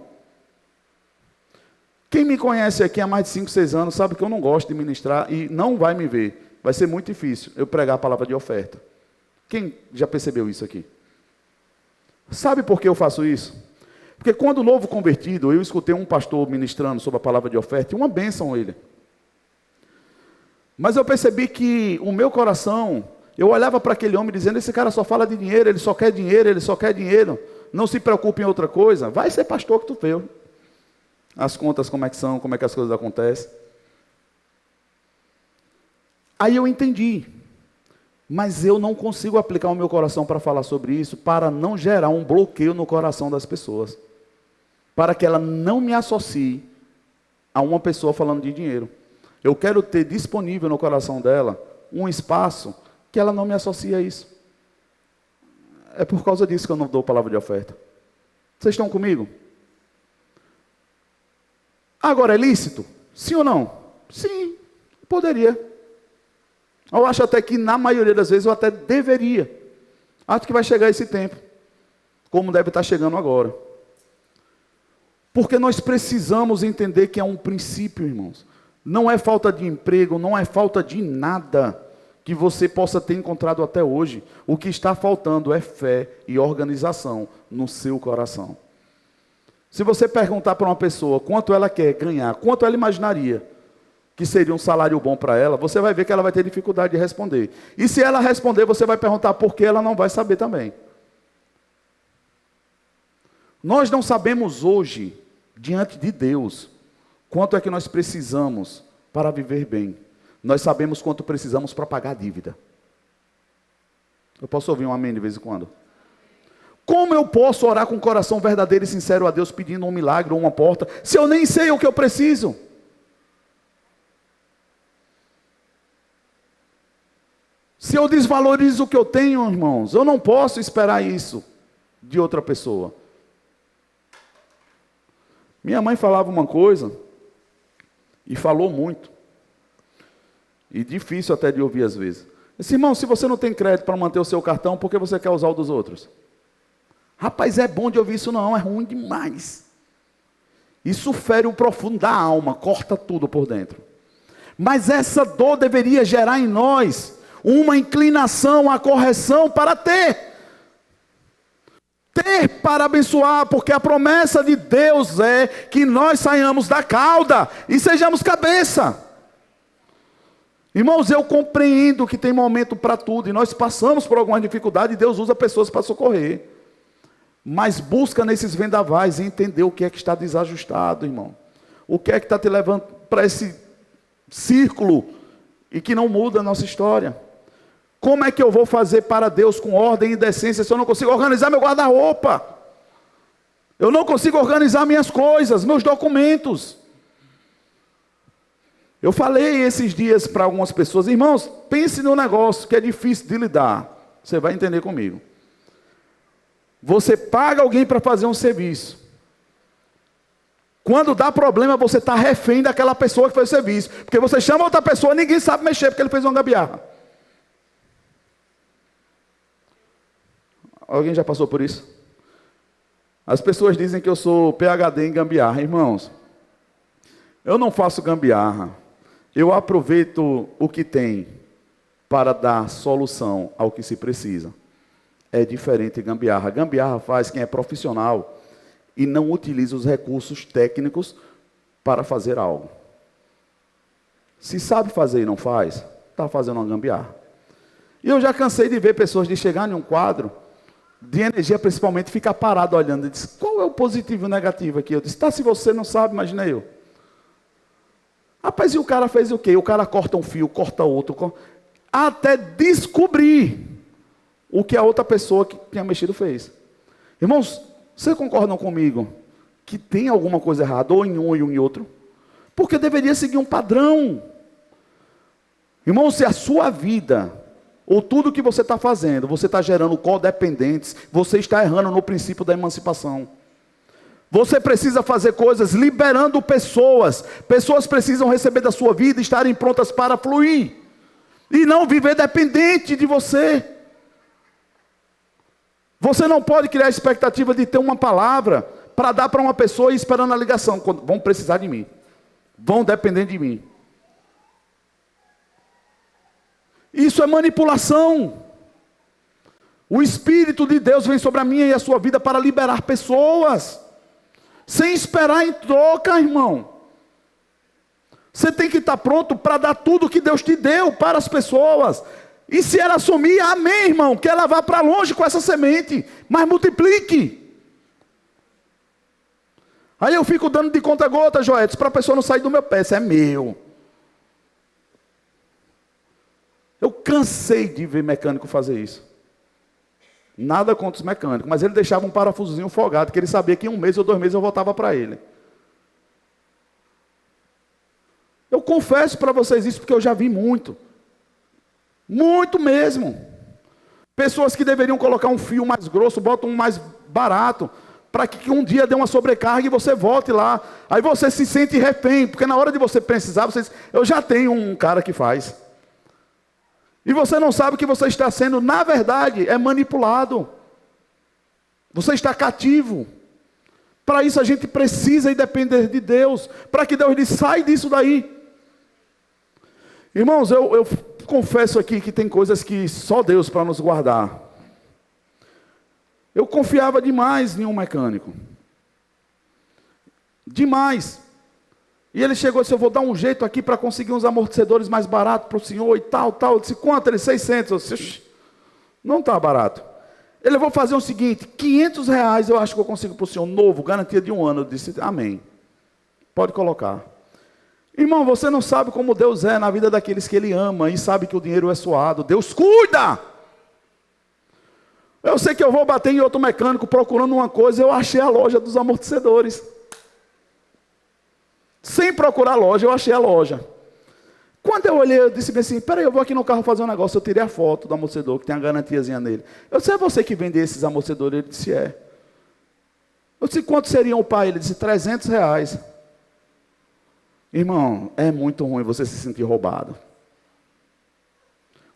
Quem me conhece aqui há mais de 5, 6 anos, sabe que eu não gosto de ministrar e não vai me ver. Vai ser muito difícil eu pregar a palavra de oferta. Quem já percebeu isso aqui? Sabe por que eu faço isso? Porque quando novo convertido, eu escutei um pastor ministrando sobre a palavra de oferta, e uma bênção ele. Mas eu percebi que o meu coração, Eu olhava para aquele homem dizendo, esse cara só fala de dinheiro, ele só quer dinheiro, ele só quer dinheiro. Não se preocupe em outra coisa. Vai ser pastor que tu fez. As contas como é que são, como é que as coisas acontecem. Aí eu entendi. Mas eu não consigo aplicar o meu coração para falar sobre isso, para não gerar um bloqueio no coração das pessoas. Para que ela não me associe a uma pessoa falando de dinheiro. Eu quero ter disponível no coração dela um espaço que ela não me associe a isso. É por causa disso que eu não dou palavra de oferta. Vocês estão comigo? Agora, é lícito? Sim ou não? Sim, poderia. Eu acho até que, na maioria das vezes, eu até deveria. Acho que vai chegar esse tempo, como deve estar chegando agora. Porque nós precisamos entender que é um princípio, irmãos. Não é falta de emprego, não é falta de nada que você possa ter encontrado até hoje. O que está faltando é fé e organização no seu coração. Se você perguntar para uma pessoa quanto ela quer ganhar, quanto ela imaginaria que seria um salário bom para ela, você vai ver que ela vai ter dificuldade de responder. E se ela responder, você vai perguntar por que, ela não vai saber também. Nós não sabemos hoje, diante de Deus, quanto é que nós precisamos para viver bem. Nós sabemos quanto precisamos para pagar a dívida. Eu posso ouvir um amém de vez em quando? Como eu posso orar com o coração verdadeiro e sincero a Deus pedindo um milagre ou uma porta, se eu nem sei o que eu preciso? Se eu desvalorizo o que eu tenho, irmãos, eu não posso esperar isso de outra pessoa. Minha mãe falava uma coisa, e falou muito, e difícil até de ouvir às vezes. Disse, irmão, se você não tem crédito para manter o seu cartão, por que você quer usar o dos outros? Rapaz, é bom de ouvir isso não, é ruim demais. Isso fere o profundo da alma, corta tudo por dentro. Mas essa dor deveria gerar em nós uma inclinação à correção para ter para abençoar, porque a promessa de Deus é que nós saiamos da cauda e sejamos cabeça. Irmãos, eu compreendo que tem momento para tudo, e nós passamos por alguma dificuldade, e Deus usa pessoas para socorrer. Mas busca nesses vendavais entender o que é que está desajustado, irmão. O que é que está te levando para esse círculo, e que não muda a nossa história. Como é que eu vou fazer para Deus com ordem e decência se eu não consigo organizar meu guarda-roupa? Eu não consigo organizar minhas coisas, meus documentos. Eu falei esses dias para algumas pessoas, irmãos, pense no negócio que é difícil de lidar. Você vai entender comigo. Você paga alguém para fazer um serviço. Quando dá problema, você está refém daquela pessoa que fez o serviço. Porque você chama outra pessoa, ninguém sabe mexer, porque ele fez uma gambiarra. Alguém já passou por isso? As pessoas dizem que eu sou PhD em gambiarra. Irmãos, eu não faço gambiarra. Eu aproveito o que tem para dar solução ao que se precisa. É diferente de gambiarra. Gambiarra faz quem é profissional e não utiliza os recursos técnicos para fazer algo. Se sabe fazer e não faz, está fazendo uma gambiarra. E eu já cansei de ver pessoas de chegar em um quadro de energia, principalmente, ficar parado olhando e diz, qual é o positivo e o negativo aqui? Eu disse, tá, se você não sabe, imagina eu. Rapaz, e o cara fez o quê? O cara corta um fio, corta outro, até descobrir o que a outra pessoa que tinha mexido fez. Irmãos, vocês concordam comigo que tem alguma coisa errada, ou em um e em outro? Porque deveria seguir um padrão. Irmãos, se a sua vida, ou tudo que você está fazendo, você está gerando codependentes, você está errando no princípio da emancipação. Você precisa fazer coisas liberando pessoas. Pessoas precisam receber da sua vida e estarem prontas para fluir. E não viver dependente de você. Você não pode criar a expectativa de ter uma palavra para dar para uma pessoa e esperando a ligação. Quando vão precisar de mim. Vão depender de mim. Isso é manipulação. O Espírito de Deus vem sobre a minha e a sua vida para liberar pessoas. Sem esperar em troca, irmão. Você tem que estar pronto para dar tudo que Deus te deu para as pessoas. E se ela sumir, amém, irmão, que ela vá para longe com essa semente, mas multiplique. Aí eu fico dando de conta-gota, Joetes, para a pessoa não sair do meu pé, isso é meu. Eu cansei de ver mecânico fazer isso. Nada contra os mecânicos, mas ele deixava um parafusozinho folgado, que ele sabia que em 1 mês ou 2 meses eu voltava para ele. Eu confesso para vocês isso porque eu já vi muito. Muito mesmo. Pessoas que deveriam colocar um fio mais grosso, botam um mais barato, para que um dia dê uma sobrecarga e você volte lá. Aí você se sente refém, porque na hora de você precisar, você diz, eu já tenho um cara que faz. E você não sabe que você está sendo, na verdade, é manipulado. Você está cativo. Para isso a gente precisa e depender de Deus, para que Deus lhe sai disso daí. Irmãos, eu confesso aqui que tem coisas que só Deus para nos guardar. Eu confiava demais em um mecânico. Demais. E ele chegou e disse, eu vou dar um jeito aqui para conseguir uns amortecedores mais baratos para o senhor e tal. Eu disse, quanto? Ele, 600. Eu disse, não está barato. Ele, eu vou fazer o seguinte, 500 reais eu acho que eu consigo para o senhor, novo, garantia de 1 ano. Eu disse, amém. Pode colocar. Irmão, você não sabe como Deus é na vida daqueles que Ele ama e sabe que o dinheiro é suado. Deus cuida! Eu sei que eu vou bater em outro mecânico procurando uma coisa, eu achei a loja dos amortecedores. Sem procurar a loja, eu achei a loja. Quando eu olhei, eu disse assim, peraí, eu vou aqui no carro fazer um negócio, eu tirei a foto do amortecedor, que tem a garantiazinha nele. Eu disse, é você que vende esses amortecedores? Ele disse, é. Eu disse, quanto seriam o pai? Ele disse, 300 reais. Irmão, é muito ruim você se sentir roubado.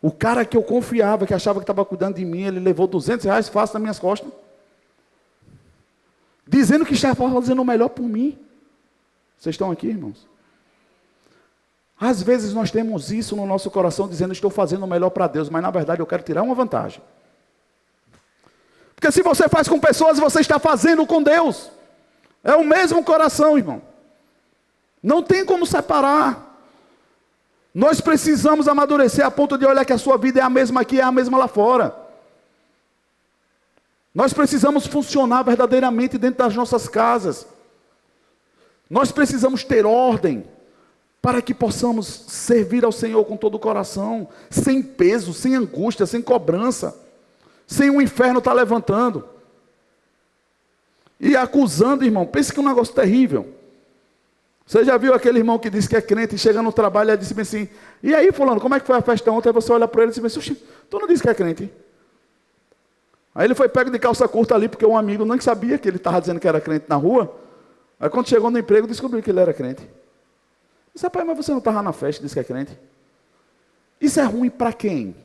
O cara que eu confiava, que achava que estava cuidando de mim, ele levou 200 reais fácil nas minhas costas. Dizendo que estava fazendo o melhor por mim. Vocês estão aqui, irmãos? Às vezes nós temos isso no nosso coração, dizendo, estou fazendo o melhor para Deus, mas na verdade eu quero tirar uma vantagem. Porque se você faz com pessoas, você está fazendo com Deus. É o mesmo coração, irmão. Não tem como separar. Nós precisamos amadurecer a ponto de olhar que a sua vida é a mesma aqui, é a mesma lá fora. Nós precisamos funcionar verdadeiramente dentro das nossas casas. Nós precisamos ter ordem para que possamos servir ao Senhor com todo o coração, sem peso, sem angústia, sem cobrança, sem o inferno estar levantando e acusando, irmão. Pense que é um negócio terrível. Você já viu aquele irmão que disse que é crente e chega no trabalho e disse assim, e aí fulano, como é que foi a festa ontem? Aí você olha para ele e diz assim, tu não disse que é crente? Aí ele foi pego de calça curta ali, porque um amigo nem sabia que ele estava dizendo que era crente na rua. Aí quando chegou no emprego, descobriu que ele era crente. Eu disse, pai, mas você não estava na festa e disse que é crente? Isso é ruim para quem?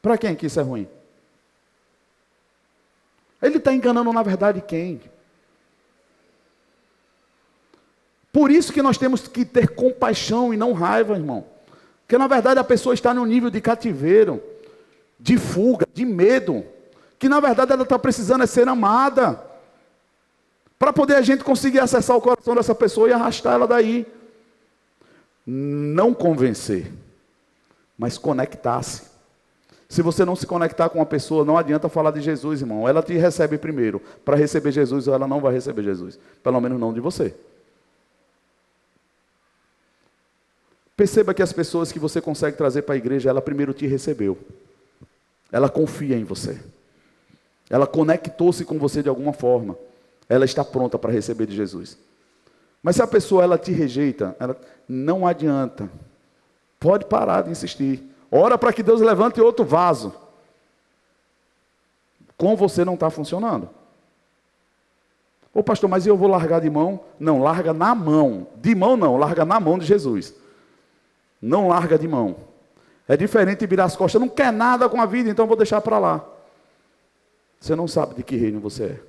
Para quem que isso é ruim? Ele está enganando na verdade quem? Por isso que nós temos que ter compaixão e não raiva, irmão. Porque na verdade a pessoa está num nível de cativeiro, de fuga, de medo. Que na verdade ela está precisando é ser amada. Para poder a gente conseguir acessar o coração dessa pessoa e arrastar ela daí. Não convencer, mas conectar-se. Se você não se conectar com uma pessoa, não adianta falar de Jesus, irmão. Ela te recebe primeiro. Para receber Jesus, ela não vai receber Jesus. Pelo menos não de você. Perceba que as pessoas que você consegue trazer para a igreja, ela primeiro te recebeu. Ela confia em você. Ela conectou-se com você de alguma forma. Ela está pronta para receber de Jesus. Mas se a pessoa ela te rejeita, não adianta. Pode parar de insistir. Ora para que Deus levante outro vaso. Com você não está funcionando. Ô pastor, mas eu vou largar de mão? Não, larga na mão. De mão não, larga na mão de Jesus. Não larga de mão. É diferente de virar as costas. Não quer nada com a vida, então vou deixar para lá. Você não sabe de que reino você é.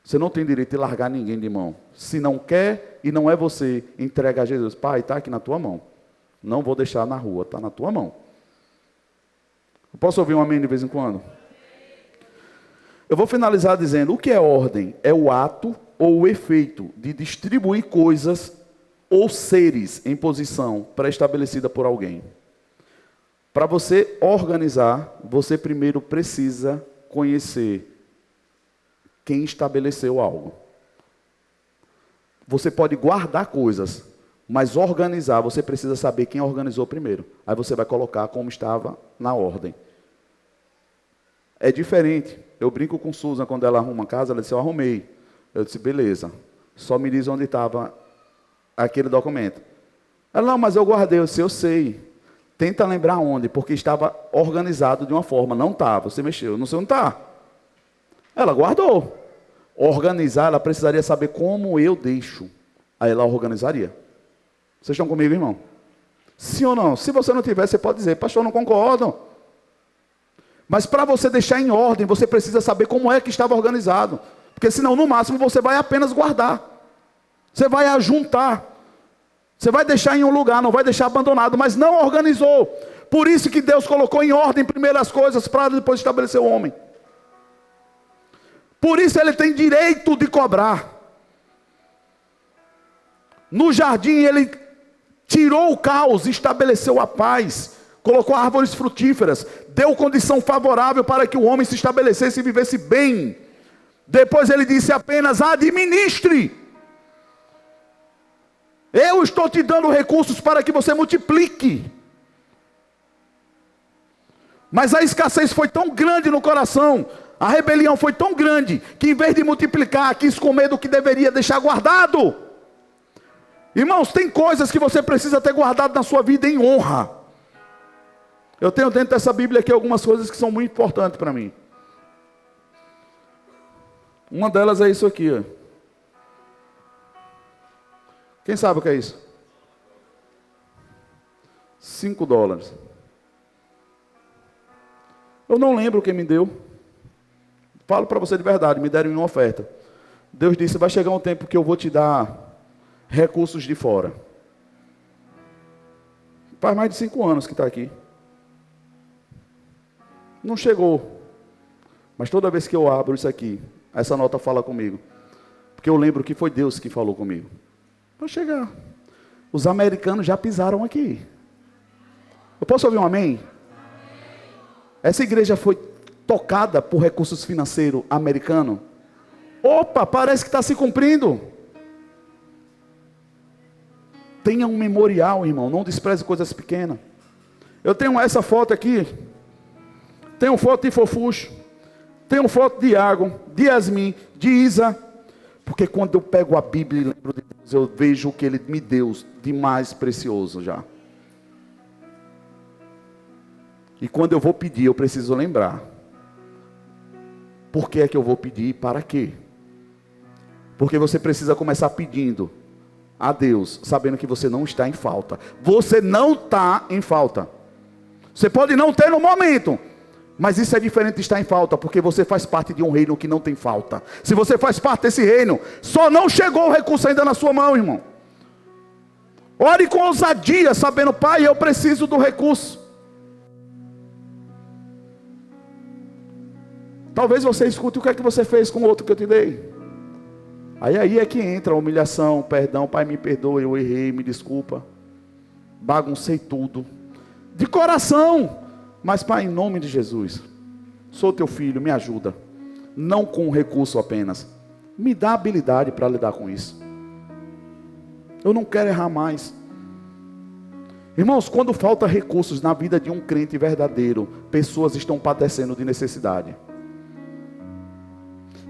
Você não tem direito de largar ninguém de mão. Se não quer e não é você, entrega a Jesus. Pai, está aqui na tua mão. Não vou deixar na rua, está na tua mão. Eu posso ouvir um amém de vez em quando? Eu vou finalizar dizendo, o que é ordem? É o ato ou o efeito de distribuir coisas ou seres em posição pré-estabelecida por alguém. Para você organizar, você primeiro precisa conhecer quem estabeleceu algo. Você pode guardar coisas, mas organizar, você precisa saber quem organizou primeiro. Aí você vai colocar como estava na ordem. É diferente. Eu brinco com Susan quando ela arruma a casa, ela disse, eu arrumei. Eu disse, beleza. Só me diz onde estava aquele documento. Ela, não, mas eu guardei. Eu disse, eu sei. Tenta lembrar onde, porque estava organizado de uma forma. Não estava, você mexeu. Não sei onde está. Ela guardou. Organizar, ela precisaria saber como eu deixo. Aí ela organizaria. Vocês estão comigo, irmão? Sim ou não? Se você não tiver, você pode dizer, pastor, não concordo. Mas para você deixar em ordem, você precisa saber como é que estava organizado. Porque senão, no máximo, você vai apenas guardar. Você vai ajuntar. Você vai deixar em um lugar, não vai deixar abandonado, mas não organizou. Por isso que Deus colocou em ordem primeiro as coisas, para depois estabelecer o homem. Por isso ele tem direito de cobrar. No jardim ele tirou o caos, estabeleceu a paz, colocou árvores frutíferas, deu condição favorável para que o homem se estabelecesse e vivesse bem. Depois ele disse apenas, administre. Eu estou te dando recursos para que você multiplique. Mas a escassez foi tão grande no coração, a rebelião foi tão grande, que em vez de multiplicar, quis comer do que deveria deixar guardado. Irmãos, tem coisas que você precisa ter guardado na sua vida em honra. Eu tenho dentro dessa Bíblia aqui algumas coisas que são muito importantes para mim. Uma delas é isso aqui, ó. Quem sabe o que é isso? $5. Eu não lembro quem me deu. Falo para você de verdade, me deram em uma oferta. Deus disse, vai chegar um tempo que eu vou te dar recursos de fora. Faz mais de 5 anos que está aqui. Não chegou. Mas toda vez que eu abro isso aqui, essa nota fala comigo. Porque eu lembro que foi Deus que falou comigo. Vai chegar. Os americanos já pisaram aqui. Eu posso ouvir um amém? Essa igreja foi tocada por recursos financeiros americanos. Opa, parece que está se cumprindo. Tenha um memorial, irmão. Não despreze coisas pequenas. Eu tenho essa foto aqui. Tenho foto de Fofuxo. Tenho foto de Iago, de Yasmin, de Isa. Porque quando eu pego a Bíblia e lembro de Deus, eu vejo o que Ele me deu de mais precioso já. E quando eu vou pedir, eu preciso lembrar. Por que é que eu vou pedir e para quê? Porque você precisa começar pedindo a Deus, sabendo que você não está em falta. Você não está em falta. Você pode não ter no momento, mas isso é diferente de estar em falta, porque você faz parte de um reino que não tem falta. Se você faz parte desse reino, só não chegou o recurso ainda na sua mão, irmão. Ore com ousadia, sabendo, Pai, eu preciso do recurso. Talvez você escute o que é que você fez com o outro que eu te dei. Aí é que entra a humilhação, perdão, Pai, me perdoe, eu errei, me desculpa. Baguncei tudo. De coração. Mas, Pai, em nome de Jesus, sou teu filho, me ajuda. Não com recurso apenas. Me dá habilidade para lidar com isso. Eu não quero errar mais. Irmãos, quando falta recursos na vida de um crente verdadeiro, pessoas estão padecendo de necessidade.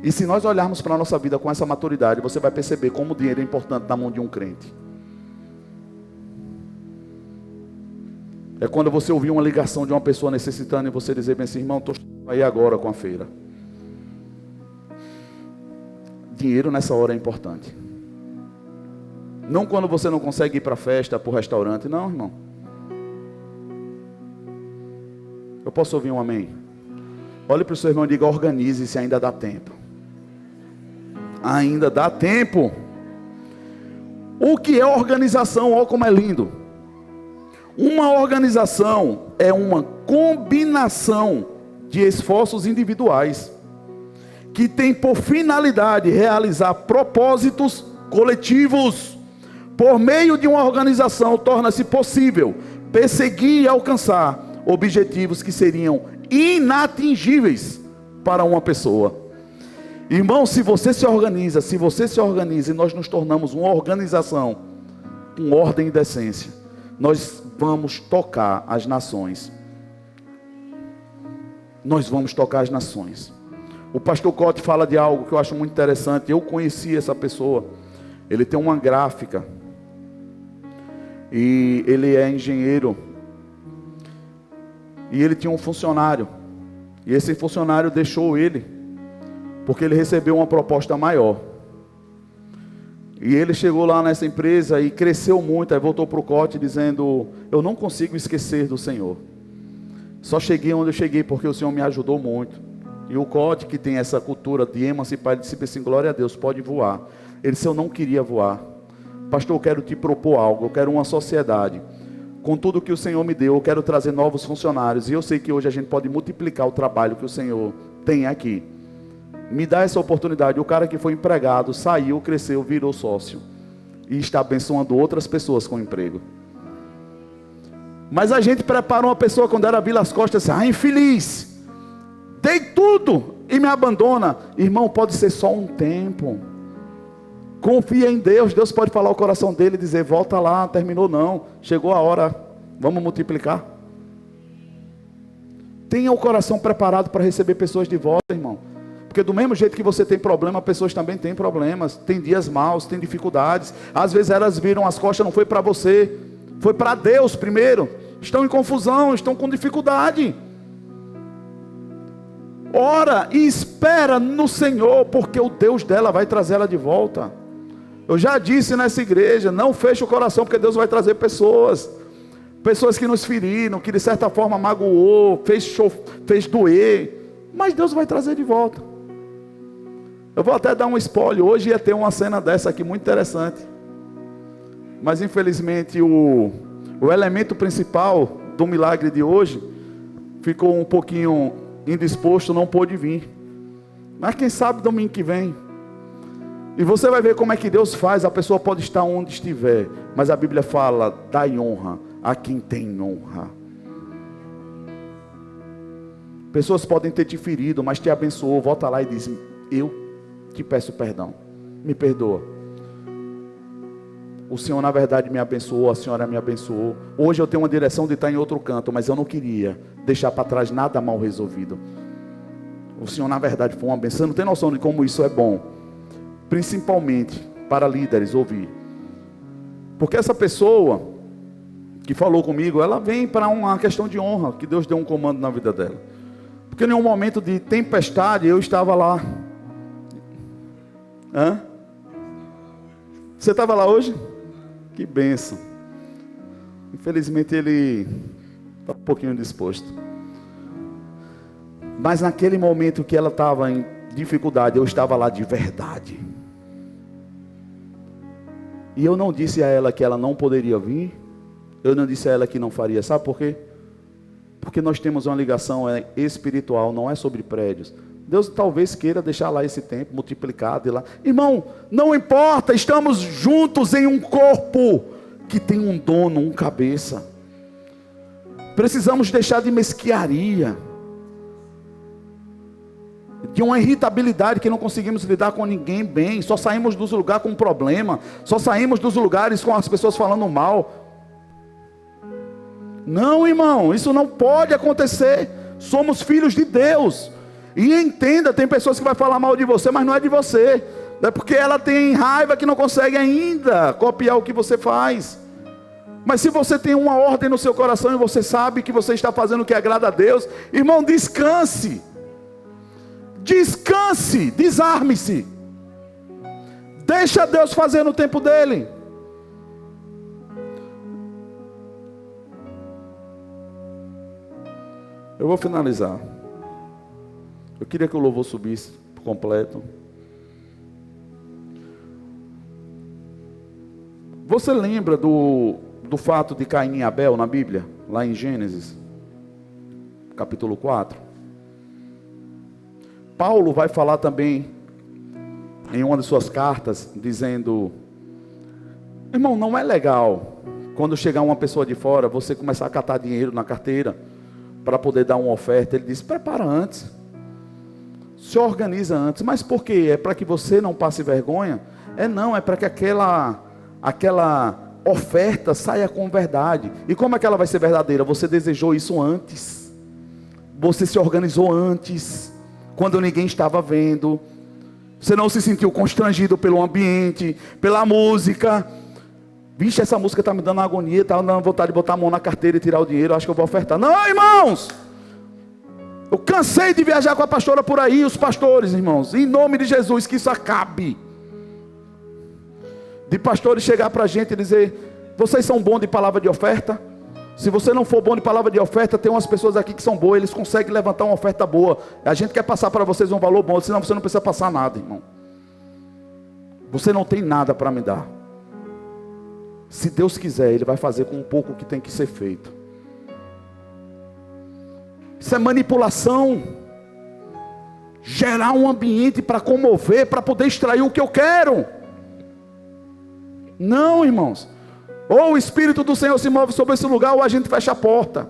E se nós olharmos para a nossa vida com essa maturidade, você vai perceber como o dinheiro é importante na mão de um crente. É quando você ouvir uma ligação de uma pessoa necessitando e você dizer bem assim, irmão, estou aí agora com a feira. Dinheiro nessa hora é importante. Não quando você não consegue ir para a festa, para o restaurante, não, irmão. Eu posso ouvir um amém? Olhe para o seu irmão e diga, organize-se, ainda dá tempo. Ainda dá tempo. O que é organização? Olha como é lindo. Uma organização é uma combinação de esforços individuais que tem por finalidade realizar propósitos coletivos Por meio de uma organização, torna-se possível perseguir e alcançar objetivos que seriam inatingíveis para uma pessoa. Irmão, se você se organiza e nós nos tornamos uma organização com ordem e decência, nós vamos tocar as nações. Nós vamos tocar as nações. O pastor Cote fala de algo que eu acho muito interessante. Eu conheci essa pessoa. Ele tem uma gráfica. E ele é engenheiro. E ele tinha um funcionário. E esse funcionário deixou ele, porque ele recebeu uma proposta maior. E ele chegou lá nessa empresa e cresceu muito. Aí voltou para o Cote dizendo: eu não consigo esquecer do Senhor. Só cheguei onde eu cheguei porque o Senhor me ajudou muito. E o Cote, que tem essa cultura de emancipar, ele disse assim: glória a Deus, pode voar. Ele disse: eu não queria voar. Pastor, eu quero te propor algo. Eu quero uma sociedade. Com tudo que o Senhor me deu, eu quero trazer novos funcionários. E eu sei que hoje a gente pode multiplicar o trabalho que o Senhor tem aqui. Me dá essa oportunidade. O cara que foi empregado, saiu, cresceu, virou sócio. E está abençoando outras pessoas com emprego. Mas a gente prepara uma pessoa quando era Vilas Costas, assim: infeliz, dei tudo e me abandona. Irmão, pode ser só um tempo. Confia em Deus. Deus pode falar ao coração dele e dizer: volta lá, terminou não, chegou a hora, vamos multiplicar. Tenha o coração preparado para receber pessoas de volta, irmão. Porque do mesmo jeito que você tem problema, pessoas também têm problemas. Tem dias maus, tem dificuldades. Às vezes elas viram as costas, não foi para você, foi para Deus primeiro. Estão em confusão, estão com dificuldade. Ora e espera no Senhor, porque o Deus dela vai trazer ela de volta. Eu já disse nessa igreja: não feche o coração, porque Deus vai trazer pessoas que nos feriram, que de certa forma magoou, fez doer, mas Deus vai trazer de volta. Eu vou até dar um spoiler: hoje ia ter uma cena dessa aqui muito interessante, mas infelizmente o elemento principal do milagre de hoje ficou um pouquinho indisposto, não pôde vir. Mas quem sabe domingo que vem. E você vai ver como é que Deus faz. A pessoa pode estar onde estiver, mas a Bíblia fala: dai honra a quem tem honra. Pessoas podem ter te ferido, mas te abençoou. Volta lá e diz: eu te peço perdão, me perdoa. O Senhor na verdade me abençoou, a senhora me abençoou. Hoje eu tenho uma direção de estar em outro canto, mas eu não queria deixar para trás nada mal resolvido. O Senhor na verdade foi uma benção. Você não tem noção de como isso é bom, principalmente para líderes ouvir. Porque essa pessoa que falou comigo, ela vem para uma questão de honra, que Deus deu um comando na vida dela. Porque em um momento de tempestade eu estava lá. Hã? Você estava lá hoje? Que bênção. Infelizmente ele está um pouquinho disposto. Mas naquele momento que ela estava em dificuldade, eu estava lá de verdade. E eu não disse a ela que ela não poderia vir. Eu não disse a ela que não faria. Sabe por quê? Porque nós temos uma ligação espiritual, não é sobre prédios. Deus talvez queira deixar lá esse tempo multiplicado e lá. Irmão, não importa, estamos juntos em um corpo que tem um dono, um cabeça. Precisamos deixar de mesquiaria, de uma irritabilidade que não conseguimos lidar com ninguém bem. Só saímos dos lugares com problema, só saímos dos lugares com as pessoas falando mal. Não, irmão, isso não pode acontecer. Somos filhos de Deus. E entenda, tem pessoas que vão falar mal de você, mas não é de você. É porque ela tem raiva que não consegue ainda copiar o que você faz. Mas se você tem uma ordem no seu coração e você sabe que você está fazendo o que agrada a Deus, irmão, descanse. Descanse, desarme-se. Deixa Deus fazer no tempo dele. Eu vou finalizar. Eu queria que o louvor subisse por completo. Você lembra do fato de Caim e Abel na Bíblia? Lá em Gênesis, capítulo 4. Paulo vai falar também em uma de suas cartas, dizendo Irmão, não é legal quando chegar uma pessoa de fora, você começar a catar dinheiro na carteira para poder dar uma oferta. Ele diz, prepara antes, se organiza antes. Mas por quê? É para que você não passe vergonha? Não, é para que aquela oferta saia com verdade. E como é que ela vai ser verdadeira? Você desejou isso antes, você se organizou antes, quando ninguém estava vendo, você não se sentiu constrangido pelo ambiente, pela música. Vixe, essa música está me dando agonia, está dando vontade de botar a mão na carteira e tirar o dinheiro, acho que eu vou ofertar. Não, irmãos, eu cansei de viajar com a pastora por aí, os pastores, irmãos, em nome de Jesus, que isso acabe. De pastores chegar para a gente e dizer, vocês são bons de palavra de oferta? Se você não for bom de palavra de oferta, tem umas pessoas aqui que são boas, eles conseguem levantar uma oferta boa. A gente quer passar para vocês um valor bom, senão você não precisa passar nada, irmão. Você não tem nada para me dar. Se Deus quiser, Ele vai fazer com um pouco que tem que ser feito. Isso é manipulação. Gerar um ambiente para comover, para poder extrair o que eu quero. Não, irmãos. Ou o Espírito do Senhor se move sobre esse lugar, ou a gente fecha a porta.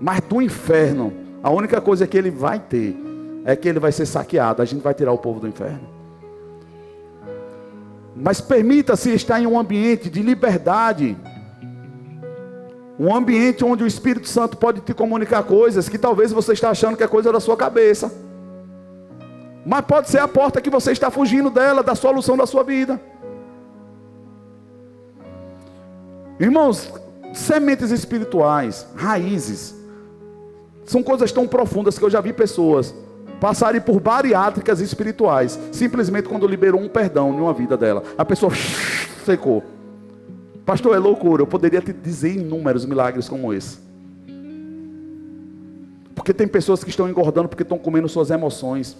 Mas do inferno, a única coisa que ele vai ter é que ele vai ser saqueado. A gente vai tirar o povo do inferno. Mas permita-se estar em um ambiente de liberdade. Um ambiente onde o Espírito Santo pode te comunicar coisas que talvez você está achando que é coisa da sua cabeça. Mas pode ser a porta que você está fugindo dela, da solução da sua vida. Irmãos, sementes espirituais, raízes, são coisas tão profundas que eu já vi pessoas passarem por bariátricas espirituais, simplesmente quando liberou um perdão em uma vida dela. A pessoa secou. Pastor, é loucura, eu poderia te dizer inúmeros milagres como esse. Porque tem pessoas que estão engordando porque estão comendo suas emoções.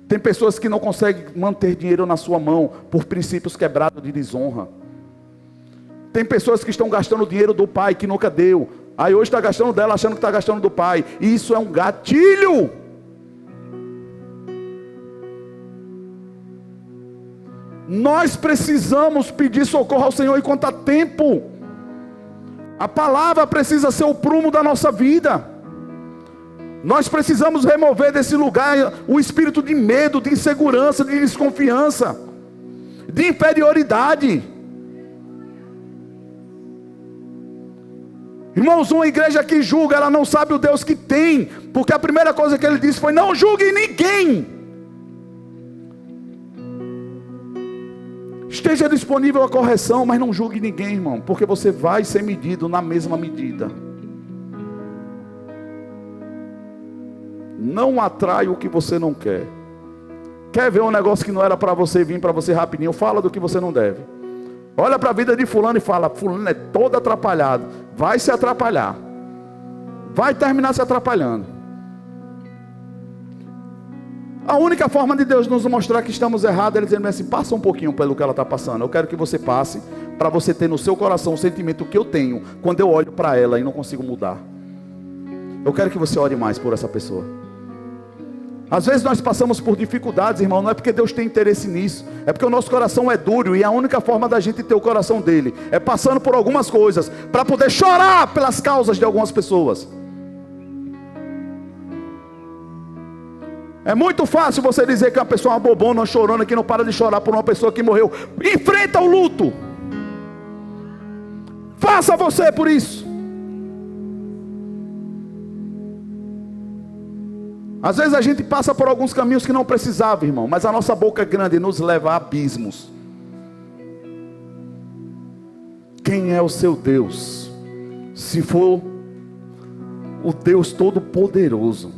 Tem pessoas que não conseguem manter dinheiro na sua mão por princípios quebrados de desonra. Tem pessoas que estão gastando o dinheiro do pai que nunca deu. Aí hoje está gastando dela achando que está gastando do pai. E isso é um gatilho. Nós precisamos pedir socorro ao Senhor enquanto há tempo. A palavra precisa ser o prumo da nossa vida. Nós precisamos remover desse lugar o espírito de medo, de insegurança, de desconfiança, de inferioridade. Irmãos, uma igreja que julga, ela não sabe o Deus que tem, porque a primeira coisa que ele disse foi: não julgue ninguém. Esteja disponível à correção, mas não julgue ninguém, irmão, porque você vai ser medido na mesma medida. Não atrai o que você não quer. Quer ver um negócio que não era para você vir para você rapidinho? Fala do que você não deve. Olha para a vida de fulano e fala: fulano é todo atrapalhado. Vai se atrapalhar. Vai terminar se atrapalhando. A única forma de Deus nos mostrar que estamos errados é Ele dizendo assim: passa um pouquinho pelo que ela está passando. Eu quero que você passe, para você ter no seu coração o sentimento que eu tenho quando eu olho para ela e não consigo mudar. Eu quero que você ore mais por essa pessoa. Às vezes nós passamos por dificuldades, irmão, não é porque Deus tem interesse nisso, é porque o nosso coração é duro, e a única forma da gente ter o coração dele é passando por algumas coisas, para poder chorar pelas causas de algumas pessoas. É muito fácil você dizer que uma pessoa é uma bobona, uma chorona, que não para de chorar por uma pessoa que morreu. Enfrenta o luto. Faça você por isso. Às vezes a gente passa por alguns caminhos que não precisava, irmão, mas a nossa boca grande nos leva a abismos. Quem é o seu Deus? Se for o Deus Todo-Poderoso,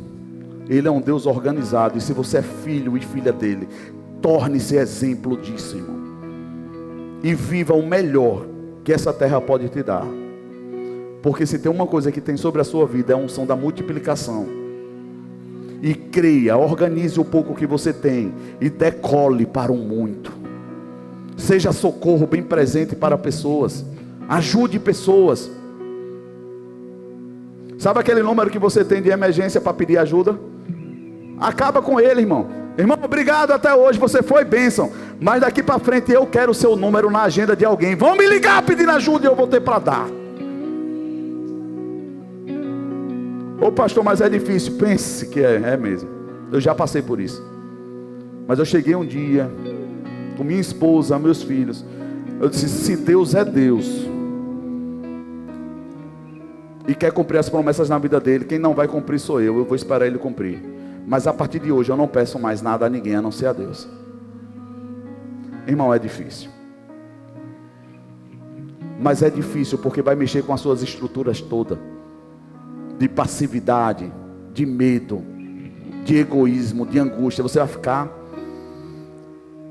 Ele é um Deus organizado. E se você é filho e filha dele, torne-se exemplo disso, irmão, e viva o melhor que essa terra pode te dar. Porque se tem uma coisa que tem sobre a sua vida, é a unção da multiplicação. E creia, organize o pouco que você tem e decole para o muito. Seja socorro bem presente para pessoas. Ajude pessoas. Sabe aquele número que você tem de emergência para pedir ajuda? Acaba com ele, irmão. Irmão, obrigado até hoje, você foi bênção. Mas daqui para frente eu quero o seu número na agenda de alguém. Vão me ligar pedindo ajuda e eu vou ter para dar. Ô pastor, mas é difícil. Pense que é mesmo. Eu já passei por isso. Mas eu cheguei um dia com minha esposa, meus filhos. Eu disse, se Deus é Deus e quer cumprir as promessas na vida dele, quem não vai cumprir sou eu vou esperar ele cumprir. Mas a partir de hoje eu não peço mais nada a ninguém a não ser a Deus. Irmão, é difícil. Mas é difícil porque vai mexer com as suas estruturas todas, de passividade, de medo, de egoísmo, de angústia. Você vai ficar,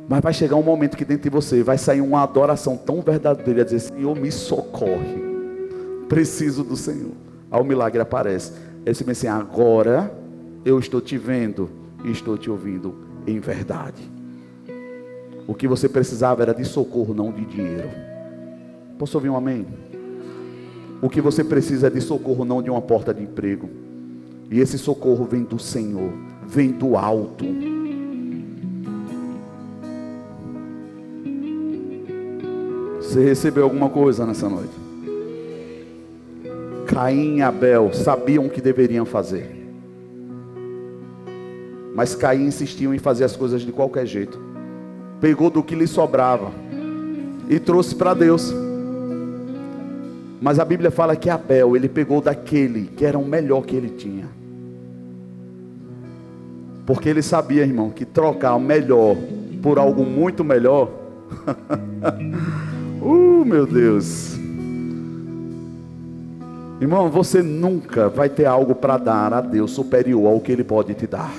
mas vai chegar um momento que dentro de você vai sair uma adoração tão verdadeira, dizer, Senhor, me socorre, preciso do Senhor. Aí o milagre aparece. Aí você pensa assim, agora eu estou te vendo e estou te ouvindo em verdade. O que você precisava era de socorro, não de dinheiro. Posso ouvir um amém? O que você precisa é de socorro, não de uma porta de emprego. E esse socorro vem do Senhor, vem do alto. Você recebeu alguma coisa nessa noite? Caim e Abel sabiam o que deveriam fazer, mas Caim insistiu em fazer as coisas de qualquer jeito. Pegou do que lhe sobrava e trouxe para Deus. Mas a Bíblia fala que Abel, ele pegou daquele que era o melhor que ele tinha. Porque ele sabia, irmão, que trocar o melhor por algo muito melhor meu Deus. Irmão, você nunca vai ter algo para dar a Deus superior ao que Ele pode te dar.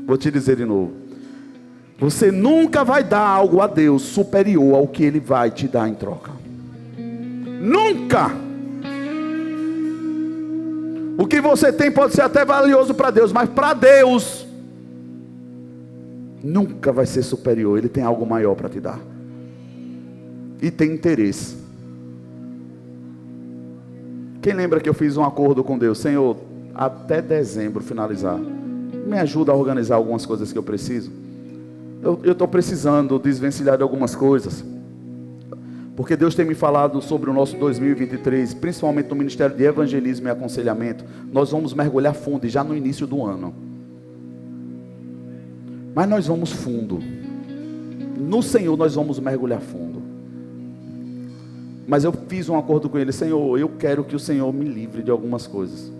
Vou te dizer de novo. Você nunca vai dar algo a Deus superior ao que Ele vai te dar em troca. Nunca. O que você tem pode ser até valioso para Deus, mas para Deus nunca vai ser superior. Ele tem algo maior para te dar. E tem interesse. Quem lembra que eu fiz um acordo com Deus? Senhor, até dezembro finalizar, me ajuda a organizar algumas coisas que eu preciso. Eu estou precisando desvencilhar de algumas coisas, porque Deus tem me falado sobre o nosso 2023, principalmente no Ministério de Evangelismo e Aconselhamento. Nós vamos mergulhar fundo, e já no início do ano. Mas nós vamos fundo. No Senhor nós vamos mergulhar fundo. Mas eu fiz um acordo com Ele. Senhor, eu quero que o Senhor me livre de algumas coisas.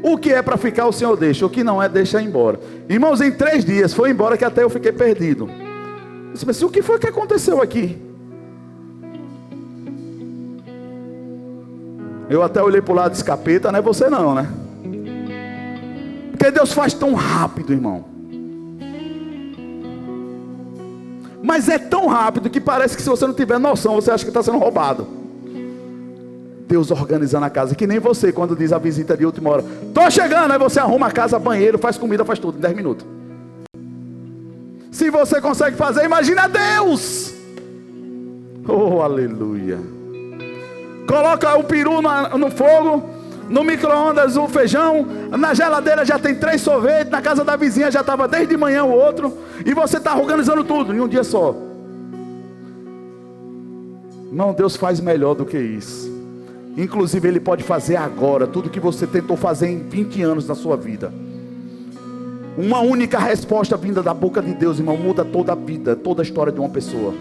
O que é para ficar, o Senhor deixa. O que não é, deixa embora. Irmãos, em 3 dias foi embora, que até eu fiquei perdido. Eu disse, o que foi que aconteceu aqui? Eu até olhei para o lado desse capeta, não é você não, né? Porque Deus faz tão rápido, irmão. Mas é tão rápido que parece que, se você não tiver noção, você acha que está sendo roubado. Deus organizando a casa, que nem você quando diz a visita de última hora, estou chegando, aí você arruma a casa, banheiro, faz comida, faz tudo em 10 minutos. Se você consegue fazer, imagina Deus. Oh, aleluia. Coloca o peru no fogo, no micro-ondas o feijão, na geladeira já tem 3 sorvetes, na casa da vizinha já estava desde manhã o outro, e você está organizando tudo em um dia só. Não, Deus faz melhor do que isso. Inclusive Ele pode fazer agora tudo que você tentou fazer em 20 anos da sua vida. Uma única resposta vinda da boca de Deus, irmão, muda toda a vida, toda a história de uma pessoa.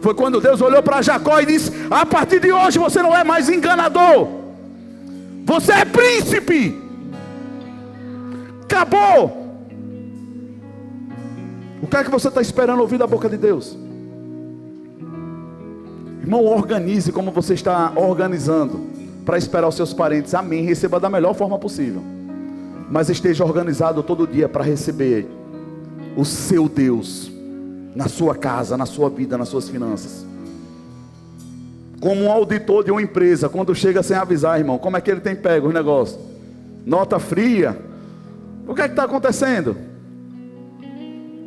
Foi quando Deus olhou para Jacó e disse, a partir de hoje você não é mais enganador, você é príncipe. Acabou. O que é que você está esperando ouvir da boca de Deus? Irmão, organize como você está organizando para esperar os seus parentes. Amém. Receba da melhor forma possível. Mas esteja organizado todo dia para receber o seu Deus na sua casa, na sua vida, nas suas finanças. Como um auditor de uma empresa, quando chega sem avisar, irmão, como é que ele tem pego os negócios? Nota fria. O que é que está acontecendo?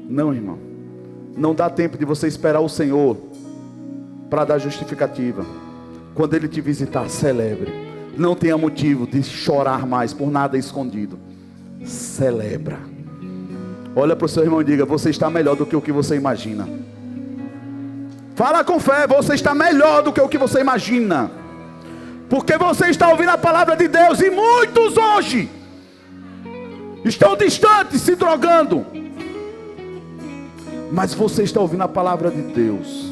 Não, irmão. Não dá tempo de você esperar o Senhor para dar justificativa. Quando Ele te visitar, celebre. Não tenha motivo de chorar mais por nada escondido. Celebra. Olha para o seu irmão e diga: você está melhor do que o que você imagina. Fala com fé: você está melhor do que o que você imagina. Porque você está ouvindo a palavra de Deus. E muitos hoje estão distantes, se drogando. Mas você está ouvindo a palavra de Deus.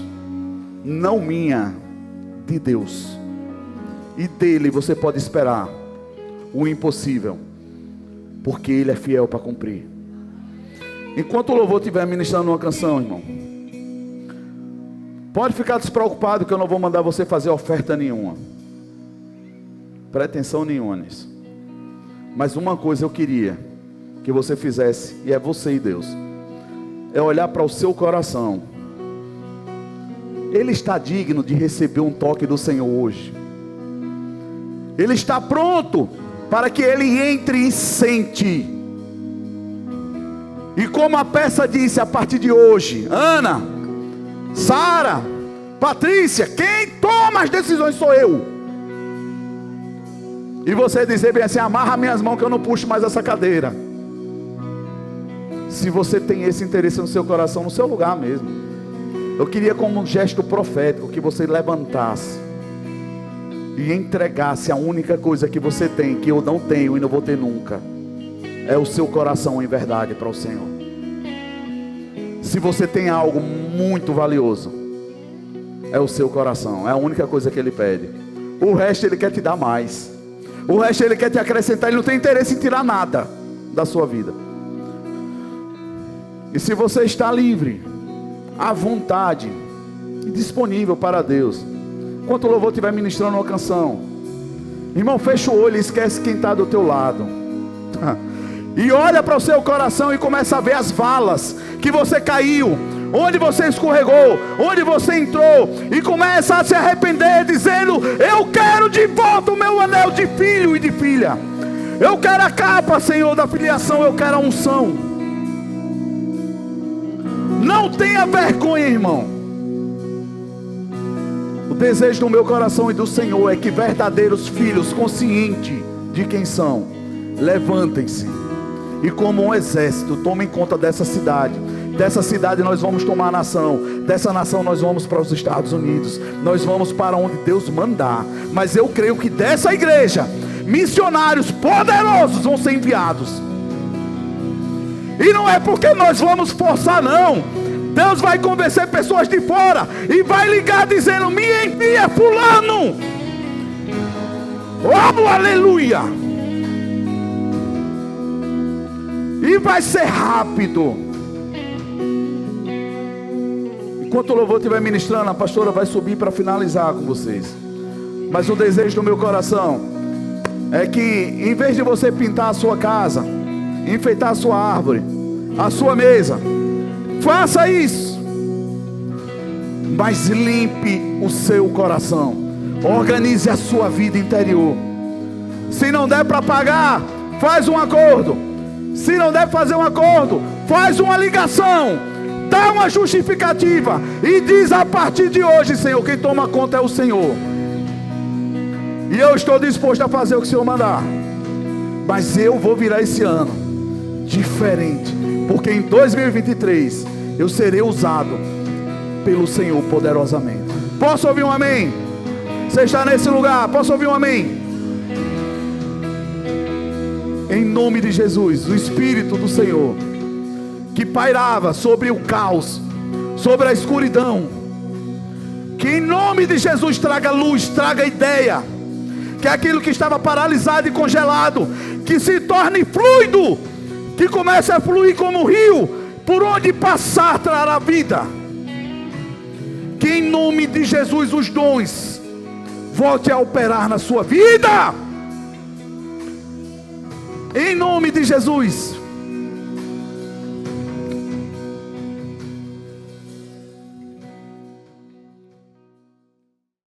Não minha, de Deus. E dele você pode esperar o impossível. Porque ele é fiel para cumprir. Enquanto o louvor estiver ministrando uma canção, irmão, pode ficar despreocupado que eu não vou mandar você fazer oferta nenhuma. Pretensão nenhuma nisso. Mas uma coisa eu queria que você fizesse, e é você e Deus, é olhar para o seu coração. Ele está digno de receber um toque do Senhor hoje. Ele está pronto para que ele entre e sente. E como a peça disse, a partir de hoje, Ana, Sara, Patrícia, quem toma as decisões sou eu. E você dizer bem assim: amarra minhas mãos que eu não puxo mais essa cadeira. Se você tem esse interesse no seu coração, no seu lugar mesmo, eu queria, como um gesto profético, que você levantasse e entregasse a única coisa que você tem, que eu não tenho e não vou ter nunca, é o seu coração em verdade para o Senhor. Se você tem algo muito valioso, é o seu coração. É a única coisa que Ele pede. O resto Ele quer te dar mais. O resto Ele quer te acrescentar. Ele não tem interesse em tirar nada da sua vida. E se você está livre, à vontade e disponível para Deus, enquanto o louvor estiver ministrando uma canção, irmão, fecha o olho e esquece quem está do teu lado. E olha para o seu coração e começa a ver as valas que você caiu, onde você escorregou, onde você entrou, e começa a se arrepender, dizendo: eu quero de volta o meu anel de filho e de filha. Eu quero a capa, Senhor, da filiação. Eu quero a unção. Não tenha vergonha, irmão. O desejo do meu coração e do Senhor é que verdadeiros filhos, conscientes de quem são, levantem-se e, como um exército, tomem conta dessa cidade. Dessa cidade nós vamos tomar a nação. Dessa nação nós vamos para os Estados Unidos. Nós vamos para onde Deus mandar. Mas eu creio que dessa igreja, missionários poderosos vão ser enviados. E não é porque nós vamos forçar, não. Deus vai convencer pessoas de fora e vai ligar dizendo: me envia fulano. Oh, aleluia. E vai ser rápido. Enquanto o louvor estiver ministrando, a pastora vai subir para finalizar com vocês. Mas o desejo do meu coração é que, em vez de você pintar a sua casa, enfeitar a sua árvore, a sua mesa, faça isso. Mas limpe o seu coração. Organize a sua vida interior. Se não der para pagar, faz um acordo. Se não der fazer um acordo, faz uma ligação, dá uma justificativa e diz: a partir de hoje, Senhor, quem toma conta é o Senhor. E eu estou disposto a fazer o que o Senhor mandar. Mas eu vou virar esse ano diferente, porque em 2023 eu serei usado pelo Senhor poderosamente. Posso ouvir um amém? Você está nesse lugar? Posso ouvir um amém? Em nome de Jesus, o Espírito do Senhor, que pairava sobre o caos, sobre a escuridão, que em nome de Jesus traga luz, traga ideia, que aquilo que estava paralisado e congelado, que se torne fluido, que comece a fluir como um rio, por onde passar trará vida. Que em nome de Jesus os dons volte a operar na sua vida. Em nome de Jesus.